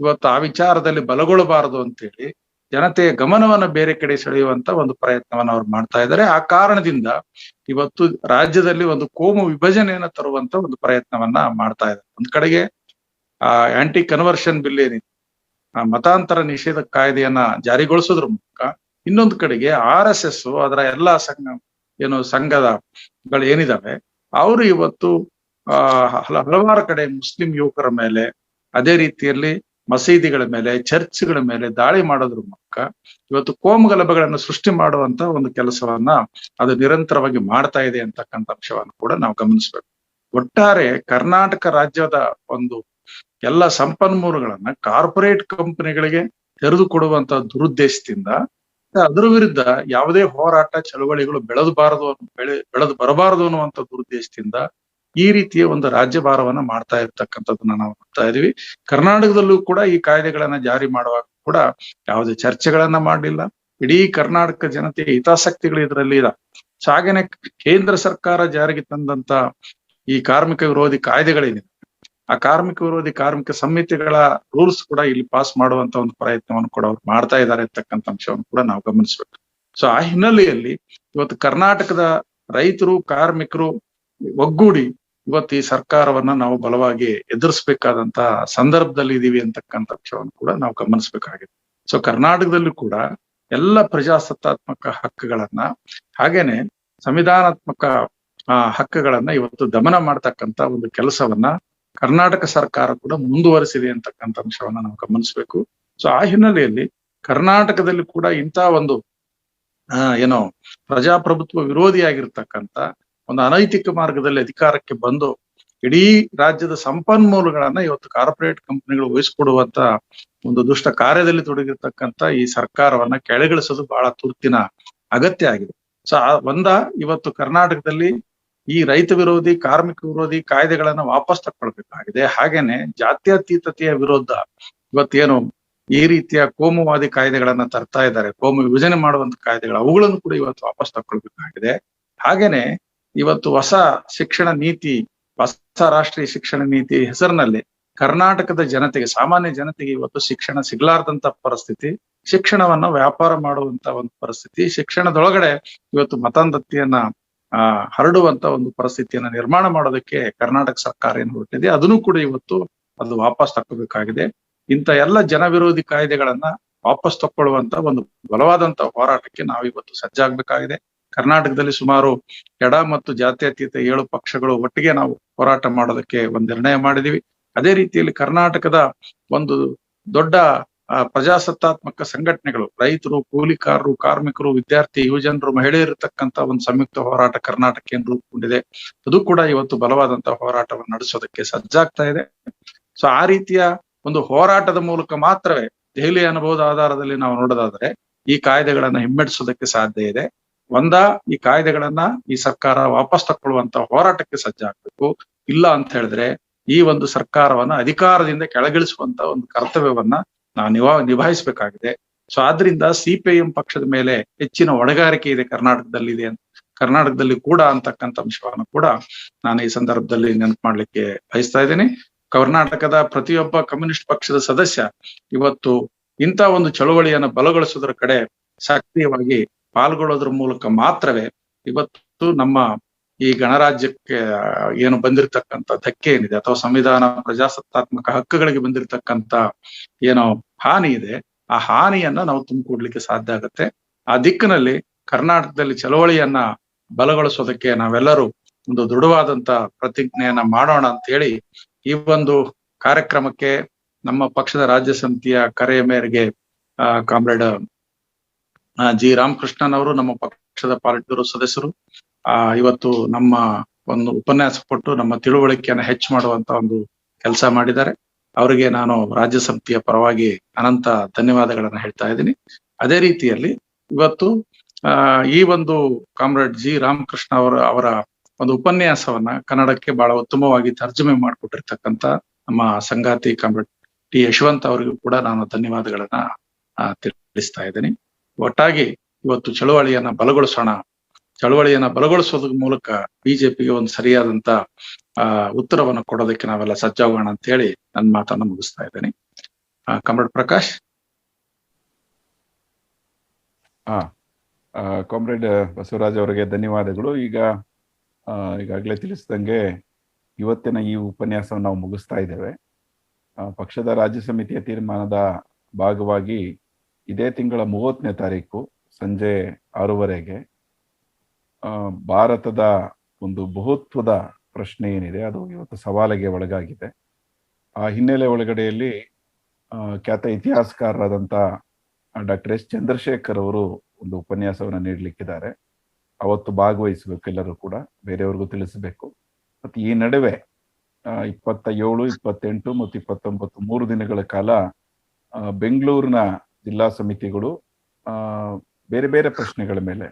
ಇವತ್ತು ಆ ವಿಚಾರದಲ್ಲಿ ಬಲಗೊಳ್ಳಬಾರದು ಅಂತೇಳಿ ಜನತೆಯ ಗಮನವನ್ನ ಬೇರೆ ಕಡೆ ಸೆಳೆಯುವಂತ ಒಂದು ಪ್ರಯತ್ನವನ್ನ ಅವ್ರು ಮಾಡ್ತಾ ಇದ್ದಾರೆ. ಆ ಕಾರಣದಿಂದ ಇವತ್ತು ರಾಜ್ಯದಲ್ಲಿ ಒಂದು ಕೋಮು ವಿಭಜನೆಯನ್ನ ತರುವಂತ ಒಂದು ಪ್ರಯತ್ನವನ್ನ ಮಾಡ್ತಾ ಇದ್ದಾರೆ. ಒಂದ್ ಕಡೆಗೆ ಆಂಟಿ ಕನ್ವರ್ಷನ್ ಬಿಲ್ ಏನಿದೆ, ಮತಾಂತರ ನಿಷೇಧ ಕಾಯ್ದೆಯನ್ನ ಜಾರಿಗೊಳಿಸೋದ್ರ ಮೂಲಕ, ಇನ್ನೊಂದು ಕಡೆಗೆ RSS ಅದರ ಎಲ್ಲಾ ಸಂಘಗಳು ಏನಿದಾವೆ ಅವರು ಇವತ್ತು ಹಲವಾರು ಕಡೆ ಮುಸ್ಲಿಂ ಯುವಕರ ಮೇಲೆ, ಅದೇ ರೀತಿಯಲ್ಲಿ ಮಸೀದಿಗಳ ಮೇಲೆ, ಚರ್ಚ್ಗಳ ಮೇಲೆ ದಾಳಿ ಮಾಡೋದ್ರ ಮೂಲಕ ಇವತ್ತು ಕೋಮುಗಲಭೆಗಳನ್ನು ಸೃಷ್ಟಿ ಮಾಡುವಂತ ಒಂದು ಕೆಲಸವನ್ನ ಅದು ನಿರಂತರವಾಗಿ ಮಾಡ್ತಾ ಇದೆ ಅಂತಕ್ಕಂಥ ಅಂಶವನ್ನು ಕೂಡ ನಾವು ಗಮನಿಸ್ಬೇಕು. ಒಟ್ಟಾರೆ ಕರ್ನಾಟಕ ರಾಜ್ಯದ ಒಂದು ಎಲ್ಲ ಸಂಪನ್ಮೂಲಗಳನ್ನ ಕಾರ್ಪೊರೇಟ್ ಕಂಪನಿಗಳಿಗೆ ತೆರೆದುಕೊಡುವಂತ ದುರುದ್ದೇಶದಿಂದ ಅದ್ರ ವಿರುದ್ಧ ಯಾವುದೇ ಹೋರಾಟ ಚಳವಳಿಗಳು ಬೆಳೆದು ಬರಬಾರದು ಅನ್ನುವಂತ ದುರುದ್ದೇಶದಿಂದ ಈ ರೀತಿಯ ಒಂದು ರಾಜ್ಯಭಾರವನ್ನ ಮಾಡ್ತಾ ಇರ್ತಕ್ಕಂಥದ್ದನ್ನ ನಾವು ನೋಡ್ತಾ ಇದೀವಿ. ಕರ್ನಾಟಕದಲ್ಲೂ ಕೂಡ ಈ ಕಾಯ್ದೆಗಳನ್ನ ಜಾರಿ ಮಾಡುವಾಗ ಕೂಡ ಯಾವುದೇ ಚರ್ಚೆಗಳನ್ನ ಮಾಡಲಿಲ್ಲ. ಇಡೀ ಕರ್ನಾಟಕ ಜನತೆಯ ಹಿತಾಸಕ್ತಿಗಳು ಇದರಲ್ಲಿ ಇದೆ. ಹಾಗೇನೆ ಕೇಂದ್ರ ಸರ್ಕಾರ ಜಾರಿಗೆ ತಂದಂತ ಈ ಕಾರ್ಮಿಕ ವಿರೋಧಿ ಕಾಯ್ದೆಗಳೇನಿದೆ, ಆ ಕಾರ್ಮಿಕ ವಿರೋಧಿ ಕಾರ್ಮಿಕ ಸಂಹಿತೆಗಳ ರೂಲ್ಸ್ ಕೂಡ ಇಲ್ಲಿ ಪಾಸ್ ಮಾಡುವಂತ ಒಂದು ಪ್ರಯತ್ನವನ್ನು ಕೂಡ ಅವ್ರು ಮಾಡ್ತಾ ಇದ್ದಾರೆ ಅಂತಕ್ಕಂಥ ಅಂಶವನ್ನು ಕೂಡ ನಾವು ಗಮನಿಸ್ಬೇಕು. ಸೊ ಆ ಹಿನ್ನೆಲೆಯಲ್ಲಿ ಇವತ್ತು ಕರ್ನಾಟಕದ ರೈತರು, ಕಾರ್ಮಿಕರು ಒಗ್ಗೂಡಿ ಇವತ್ತು ಈ ಸರ್ಕಾರವನ್ನ ನಾವು ಬಲವಾಗಿ ಎದುರಿಸ್ಬೇಕಾದಂತ ಸಂದರ್ಭದಲ್ಲಿ ಇದೀವಿ ಅಂತಕ್ಕಂಥ ಅಂಶವನ್ನು ಕೂಡ ನಾವು ಗಮನಿಸ್ಬೇಕಾಗಿದೆ. ಸೊ ಕರ್ನಾಟಕದಲ್ಲೂ ಕೂಡ ಎಲ್ಲ ಪ್ರಜಾಸತ್ತಾತ್ಮಕ ಹಕ್ಕುಗಳನ್ನ, ಹಾಗೇನೆ ಸಂವಿಧಾನಾತ್ಮಕ ಹಕ್ಕುಗಳನ್ನ ಇವತ್ತು ದಮನ ಮಾಡ್ತಕ್ಕಂತ ಒಂದು ಕೆಲಸವನ್ನ ಕರ್ನಾಟಕ ಸರ್ಕಾರ ಕೂಡ ಮುಂದುವರಿಸಿದೆ ಅಂತಕ್ಕಂಥ ಅಂಶವನ್ನ ನಾವು ಗಮನಿಸ್ಬೇಕು. ಸೊ ಆ ಹಿನ್ನೆಲೆಯಲ್ಲಿ ಕರ್ನಾಟಕದಲ್ಲಿ ಕೂಡ ಇಂಥ ಒಂದು ಪ್ರಜಾಪ್ರಭುತ್ವ ವಿರೋಧಿಯಾಗಿರ್ತಕ್ಕಂಥ ಒಂದು ಅನೈತಿಕ ಮಾರ್ಗದಲ್ಲಿ ಅಧಿಕಾರಕ್ಕೆ ಬಂದು ಇಡೀ ರಾಜ್ಯದ ಸಂಪನ್ಮೂಲಗಳನ್ನ ಇವತ್ತು ಕಾರ್ಪೊರೇಟ್ ಕಂಪನಿಗಳು ವಹಿಸ್ಕೊಡುವಂತ ಒಂದು ದುಷ್ಟ ಕಾರ್ಯದಲ್ಲಿ ತೊಡಗಿರ್ತಕ್ಕಂಥ ಈ ಸರ್ಕಾರವನ್ನ ಕೆಳಗಿಳಿಸೋದು ಬಹಳ ತುರ್ತಿನ ಅಗತ್ಯ ಆಗಿದೆ. ಸೊ ಇವತ್ತು ಕರ್ನಾಟಕದಲ್ಲಿ ಈ ರೈತ ವಿರೋಧಿ, ಕಾರ್ಮಿಕ ವಿರೋಧಿ ಕಾಯ್ದೆಗಳನ್ನ ವಾಪಸ್ ತಕ್ಕೊಳ್ಬೇಕಾಗಿದೆ. ಹಾಗೇನೆ ಜಾತ್ಯತೀತತೆಯ ವಿರುದ್ಧ ಇವತ್ತೇನು ಈ ರೀತಿಯ ಕೋಮುವಾದಿ ಕಾಯ್ದೆಗಳನ್ನ ತರ್ತಾ ಇದ್ದಾರೆ, ಕೋಮು ವಿಭಜನೆ ಮಾಡುವಂತ ಕಾಯ್ದೆಗಳು, ಅವುಗಳನ್ನು ಕೂಡ ಇವತ್ತು ವಾಪಸ್ ತಕ್ಕೊಳ್ಬೇಕಾಗಿದೆ. ಹಾಗೇನೆ ಇವತ್ತು ಹೊಸ ಶಿಕ್ಷಣ ನೀತಿ, ಹೊಸ ರಾಷ್ಟ್ರೀಯ ಶಿಕ್ಷಣ ನೀತಿ ಹೆಸರಿನಲ್ಲಿ ಕರ್ನಾಟಕದ ಜನತೆಗೆ, ಸಾಮಾನ್ಯ ಜನತೆಗೆ ಇವತ್ತು ಶಿಕ್ಷಣ ಸಿಗ್ಲಾರ್ದಂತ ಪರಿಸ್ಥಿತಿ, ಶಿಕ್ಷಣವನ್ನ ವ್ಯಾಪಾರ ಮಾಡುವಂತ ಒಂದು ಪರಿಸ್ಥಿತಿ, ಶಿಕ್ಷಣದೊಳಗಡೆ ಇವತ್ತು ಮತಾಂಧತೆಯನ್ನ ಹರಡುವಂತ ಒಂದು ಪರಿಸ್ಥಿತಿಯನ್ನ ನಿರ್ಮಾಣ ಮಾಡೋದಕ್ಕೆ ಕರ್ನಾಟಕ ಸರ್ಕಾರ ಏನು ಹೊರಟಿದೆ, ಅದನ್ನು ಕೂಡ ಇವತ್ತು ಅದು ವಾಪಸ್ ತಕ್ಕೋಬೇಕಾಗಿದೆ. ಇಂಥ ಎಲ್ಲ ಜನ ವಿರೋಧಿ ಕಾಯ್ದೆಗಳನ್ನ ವಾಪಸ್ ತಕ್ಕೊಳ್ಳುವಂತ ಒಂದು ಬಲವಾದಂತ ಹೋರಾಟಕ್ಕೆ ನಾವು ಇವತ್ತು ಸಜ್ಜಾಗ್ಬೇಕಾಗಿದೆ. ಕರ್ನಾಟಕದಲ್ಲಿ ಸುಮಾರು ಎಡ ಮತ್ತು ಜಾತ್ಯತೀತ 7 ಪಕ್ಷಗಳು ಒಟ್ಟಿಗೆ ನಾವು ಹೋರಾಟ ಮಾಡೋದಕ್ಕೆ ಒಂದು ನಿರ್ಣಯ ಮಾಡಿದೀವಿ. ಅದೇ ರೀತಿಯಲ್ಲಿ ಕರ್ನಾಟಕದ ಒಂದು ದೊಡ್ಡ ಪ್ರಜಾಸತ್ತಾತ್ಮಕ ಸಂಘಟನೆಗಳು, ರೈತರು, ಕೂಲಿಕಾರರು, ಕಾರ್ಮಿಕರು, ವಿದ್ಯಾರ್ಥಿ, ಯುವಜನರು, ಮಹಿಳೆಯರು ಇರತಕ್ಕಂತ ಒಂದು ಸಂಯುಕ್ತ ಹೋರಾಟ ಕರ್ನಾಟಕ ಏನು ರೂಪುಗೊಂಡಿದೆ, ಅದು ಕೂಡ ಇವತ್ತು ಬಲವಾದಂತ ಹೋರಾಟವನ್ನು ನಡೆಸೋದಕ್ಕೆ ಸಜ್ಜಾಗ್ತಾ ಇದೆ. ಸೊ ಆ ರೀತಿಯ ಒಂದು ಹೋರಾಟದ ಮೂಲಕ ಮಾತ್ರವೇ ದೆಹಲಿ ಅನುಭವದ ಆಧಾರದಲ್ಲಿ ನಾವು ನೋಡೋದಾದ್ರೆ ಈ ಕಾಯ್ದೆಗಳನ್ನ ಹಿಮ್ಮೆಟ್ಟಿಸೋದಕ್ಕೆ ಸಾಧ್ಯ ಇದೆ. ಈ ಕಾಯ್ದೆಗಳನ್ನ ಈ ಸರ್ಕಾರ ವಾಪಸ್ ತಕ್ಕೊಳ್ಳುವಂತ ಹೋರಾಟಕ್ಕೆ ಸಜ್ಜಾಗ್ಬೇಕು. ಇಲ್ಲ ಅಂತ ಹೇಳಿದ್ರೆ ಈ ಒಂದು ಸರ್ಕಾರವನ್ನ ಅಧಿಕಾರದಿಂದ ಕೆಳಗಿಳಿಸುವಂತ ಒಂದು ಕರ್ತವ್ಯವನ್ನ ನಾವು ನಿಭಾಯಿಸಬೇಕಾಗಿದೆ. ಸೊ ಆದ್ರಿಂದ CPIM ಪಕ್ಷದ ಮೇಲೆ ಹೆಚ್ಚಿನ ಹೊಣೆಗಾರಿಕೆ ಇದೆ ಕರ್ನಾಟಕದಲ್ಲಿ ಕೂಡ ಅಂತಕ್ಕಂಥ ಅಂಶವನ್ನು ಕೂಡ ನಾನು ಈ ಸಂದರ್ಭದಲ್ಲಿ ನೆನಪು ಮಾಡ್ಲಿಕ್ಕೆ ಬಯಸ್ತಾ ಇದ್ದೀನಿ. ಕರ್ನಾಟಕದ ಪ್ರತಿಯೊಬ್ಬ ಕಮ್ಯುನಿಸ್ಟ್ ಪಕ್ಷದ ಸದಸ್ಯ ಇವತ್ತು ಇಂಥ ಒಂದು ಚಳುವಳಿಯನ್ನು ಬಲಗೊಳಿಸೋದ್ರ ಕಡೆ ಸಕ್ರಿಯವಾಗಿ ಪಾಲ್ಗೊಳ್ಳೋದ್ರ ಮೂಲಕ ಮಾತ್ರವೇ ಇವತ್ತು ನಮ್ಮ ಈ ಗಣರಾಜ್ಯಕ್ಕೆ ಏನು ಬಂದಿರತಕ್ಕಂಥ ಧಕ್ಕೆ ಏನಿದೆ, ಅಥವಾ ಸಂವಿಧಾನ ಪ್ರಜಾಸತ್ತಾತ್ಮಕ ಹಕ್ಕುಗಳಿಗೆ ಬಂದಿರತಕ್ಕಂತ ಏನೋ ಹಾನಿ ಇದೆ, ಆ ಹಾನಿಯನ್ನ ನಾವು ತುಂಬಿಕೊಡ್ಲಿಕ್ಕೆ ಸಾಧ್ಯ ಆಗುತ್ತೆ. ಆ ದಿಕ್ಕಿನಲ್ಲಿ ಕರ್ನಾಟಕದಲ್ಲಿ ಚಳವಳಿಯನ್ನ ಬಲಗೊಳಿಸೋದಕ್ಕೆ ನಾವೆಲ್ಲರೂ ಒಂದು ದೃಢವಾದಂತ ಪ್ರತಿಜ್ಞೆಯನ್ನ ಮಾಡೋಣ ಅಂತ ಹೇಳಿ ಈ ಒಂದು ಕಾರ್ಯಕ್ರಮಕ್ಕೆ ನಮ್ಮ ಪಕ್ಷದ ರಾಜ್ಯ ಸಮಿತಿಯ ಕರೆಯ ಮೇರೆಗೆ ಕಾಮ್ರೇಡ್ ಜಿ ರಾಮಕೃಷ್ಣನ್ ಅವರು, ನಮ್ಮ ಪಕ್ಷದ ಪಾಲಿಟ್ ಬ್ಯೂರೋ ಸದಸ್ಯರು, ಇವತ್ತು ನಮ್ಮ ಒಂದು ಉಪನ್ಯಾಸ ಕೊಟ್ಟು ನಮ್ಮ ತಿಳುವಳಿಕೆಯನ್ನು ಹೆಚ್ಚು ಮಾಡುವಂತ ಒಂದು ಕೆಲಸ ಮಾಡಿದ್ದಾರೆ. ಅವರಿಗೆ ನಾನು ರಾಜ್ಯ ಸಮಿತಿಯ ಪರವಾಗಿ ಅನಂತ ಧನ್ಯವಾದಗಳನ್ನ ಹೇಳ್ತಾ ಇದ್ದೀನಿ. ಅದೇ ರೀತಿಯಲ್ಲಿ ಇವತ್ತು ಈ ಒಂದು ಕಾಮ್ರೇಡ್ ಜಿ ರಾಮಕೃಷ್ಣ ಅವರ ಒಂದು ಉಪನ್ಯಾಸವನ್ನ ಕನ್ನಡಕ್ಕೆ ಬಹಳ ಉತ್ತಮವಾಗಿ ತರ್ಜುಮೆ ಮಾಡಿಕೊಟ್ಟಿರ್ತಕ್ಕಂಥ ನಮ್ಮ ಸಂಗಾತಿ ಕಾಮ್ರೇಡ್ ಟಿ ಯಶವಂತ್ ಅವರಿಗೂ ಕೂಡ ನಾನು ಧನ್ಯವಾದಗಳನ್ನ ತಿಳಿಸ್ತಾ ಇದ್ದೀನಿ. ಒಟ್ಟಾಗಿ ಇವತ್ತು ಚಳುವಳಿಯನ್ನ ಬಲಗೊಳಿಸೋದ್ರ ಮೂಲಕ ಬಿಜೆಪಿಗೆ ಒಂದು ಸರಿಯಾದಂತ ಉತ್ತರವನ್ನು ಕೊಡೋದಕ್ಕೆ ನಾವೆಲ್ಲ ಸಜ್ಜಾಗೋಣ ಅಂತ ಹೇಳಿ ನನ್ನ ಮಾತನ್ನು ಮುಗಿಸ್ತಾ ಇದ್ದೇನೆ. ಕಾಮ್ರೇಡ್ ಪ್ರಕಾಶ್. ಕಾಮ್ರೇಡ್ ಬಸವರಾಜ್ ಅವರಿಗೆ ಧನ್ಯವಾದಗಳು. ಈಗಾಗಲೇ ತಿಳಿಸಿದಂಗೆ ಇವತ್ತಿನ ಈ ಉಪನ್ಯಾಸವನ್ನು ನಾವು ಮುಗಿಸ್ತಾ ಇದ್ದೇವೆ. ಪಕ್ಷದ ರಾಜ್ಯ ಸಮಿತಿಯ ತೀರ್ಮಾನದ ಭಾಗವಾಗಿ ಇದೇ ತಿಂಗಳ 30ನೇ ತಾರೀಕು ಸಂಜೆ 6:30ಗೆ ಭಾರತದ ಒಂದು ಬಹುತ್ವದ ಪ್ರಶ್ನೆ ಏನಿದೆ ಅದು ಇವತ್ತು ಸವಾಲಿಗೆ ಒಳಗಾಗಿದೆ. ಆ ಹಿನ್ನೆಲೆ ಒಳಗಡೆಯಲ್ಲಿ ಖ್ಯಾತ ಇತಿಹಾಸಕಾರರಾದಂಥ ಡಾಕ್ಟರ್ ಎಸ್ ಚಂದ್ರಶೇಖರ್ ಅವರು ಒಂದು ಉಪನ್ಯಾಸವನ್ನು ನೀಡಲಿಕ್ಕಿದ್ದಾರೆ. ಅವತ್ತು ಭಾಗವಹಿಸಬೇಕು, ಎಲ್ಲರೂ ಕೂಡ ಬೇರೆಯವ್ರಿಗೂ ತಿಳಿಸಬೇಕು. ಮತ್ತು ಈ ನಡುವೆ 27, 28 ಮತ್ತು 29 3 ದಿನಗಳ ಕಾಲ ಬೆಂಗಳೂರಿನ ಜಿಲ್ಲಾ ಸಮಿತಿಗಳು ಬೇರೆ ಬೇರೆ ಪ್ರಶ್ನೆಗಳ ಮೇಲೆ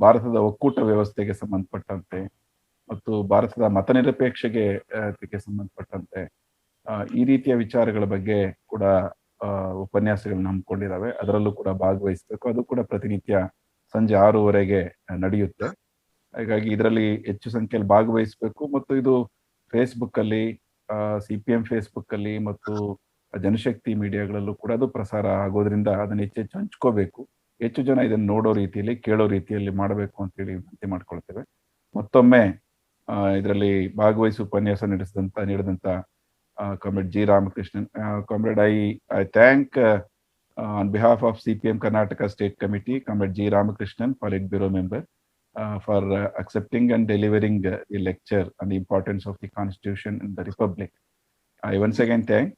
ಭಾರತದ ಒಕ್ಕೂಟ ವ್ಯವಸ್ಥೆಗೆ ಸಂಬಂಧಪಟ್ಟಂತೆ ಮತ್ತು ಭಾರತದ ಮತನಿರಪೇಕ್ಷತೆಗೆ ಸಂಬಂಧಪಟ್ಟಂತೆ ಈ ರೀತಿಯ ವಿಚಾರಗಳ ಬಗ್ಗೆ ಕೂಡ ಉಪನ್ಯಾಸಗಳನ್ನ ಹಮ್ಮಿಕೊಂಡಿದ್ದಾವೆ. ಅದರಲ್ಲೂ ಕೂಡ ಭಾಗವಹಿಸಬೇಕು. ಅದು ಕೂಡ ಪ್ರತಿನಿತ್ಯ ಸಂಜೆ 6:30ಗೆ ನಡೆಯುತ್ತೆ. ಹಾಗಾಗಿ ಇದರಲ್ಲಿ ಹೆಚ್ಚು ಸಂಖ್ಯೆಯಲ್ಲಿ ಭಾಗವಹಿಸಬೇಕು. ಮತ್ತು ಇದು ಫೇಸ್ಬುಕ್ ಅಲ್ಲಿ, CPM ಫೇಸ್ಬುಕ್ ಅಲ್ಲಿ ಮತ್ತು ಜನಶಕ್ತಿ ಮೀಡಿಯಾಗಳಲ್ಲೂ ಕೂಡ ಅದು ಪ್ರಸಾರ ಆಗೋದ್ರಿಂದ ಅದನ್ನ ಹೆಚ್ಚೆಚ್ಚು ಹಂಚ್ಕೋಬೇಕು. ಹೆಚ್ಚು ಜನ ಇದನ್ನು ನೋಡೋ ರೀತಿಯಲ್ಲಿ, ಕೇಳೋ ರೀತಿಯಲ್ಲಿ ಮಾಡಬೇಕು ಅಂತೇಳಿ ವಿನಂತಿ ಮಾಡ್ಕೊಳ್ತೇವೆ. ಮತ್ತೊಮ್ಮೆ ಇದರಲ್ಲಿ ಭಾಗವಹಿಸಿ ಉಪನ್ಯಾಸ ನೀಡಿದಂತ comrade G Ramakrishnan, comrade I thank on behalf of CPM Karnataka State Committee, Comrade G. Ramakrishnan, Politburo member, for accepting and delivering the lecture on the importance of the Constitution and the Republic. I once again thank,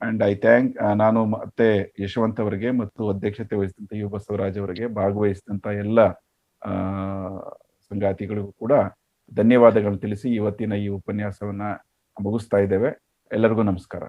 and I thank ನಾನು ಮತ್ತೆ ಯಶವಂತ್ ಅವರಿಗೆ ಮತ್ತು ಅಧ್ಯಕ್ಷತೆ ವಹಿಸಿದಂತ you Basavaraj ಅವರಿಗೆ, ಭಾಗವಹಿಸಿದಂತ ಎಲ್ಲ ಸಂಗಾತಿಗಳಿಗೂ ಕೂಡ ಧನ್ಯವಾದಗಳನ್ನು ತಿಳಿಸಿ ಇವತ್ತಿನ ಈ ಉಪನ್ಯಾಸವನ್ನ ಮುಗಿಸ್ತಾ ಇದ್ದೇವೆ. ಎಲ್ಲರಿಗೂ ನಮಸ್ಕಾರ.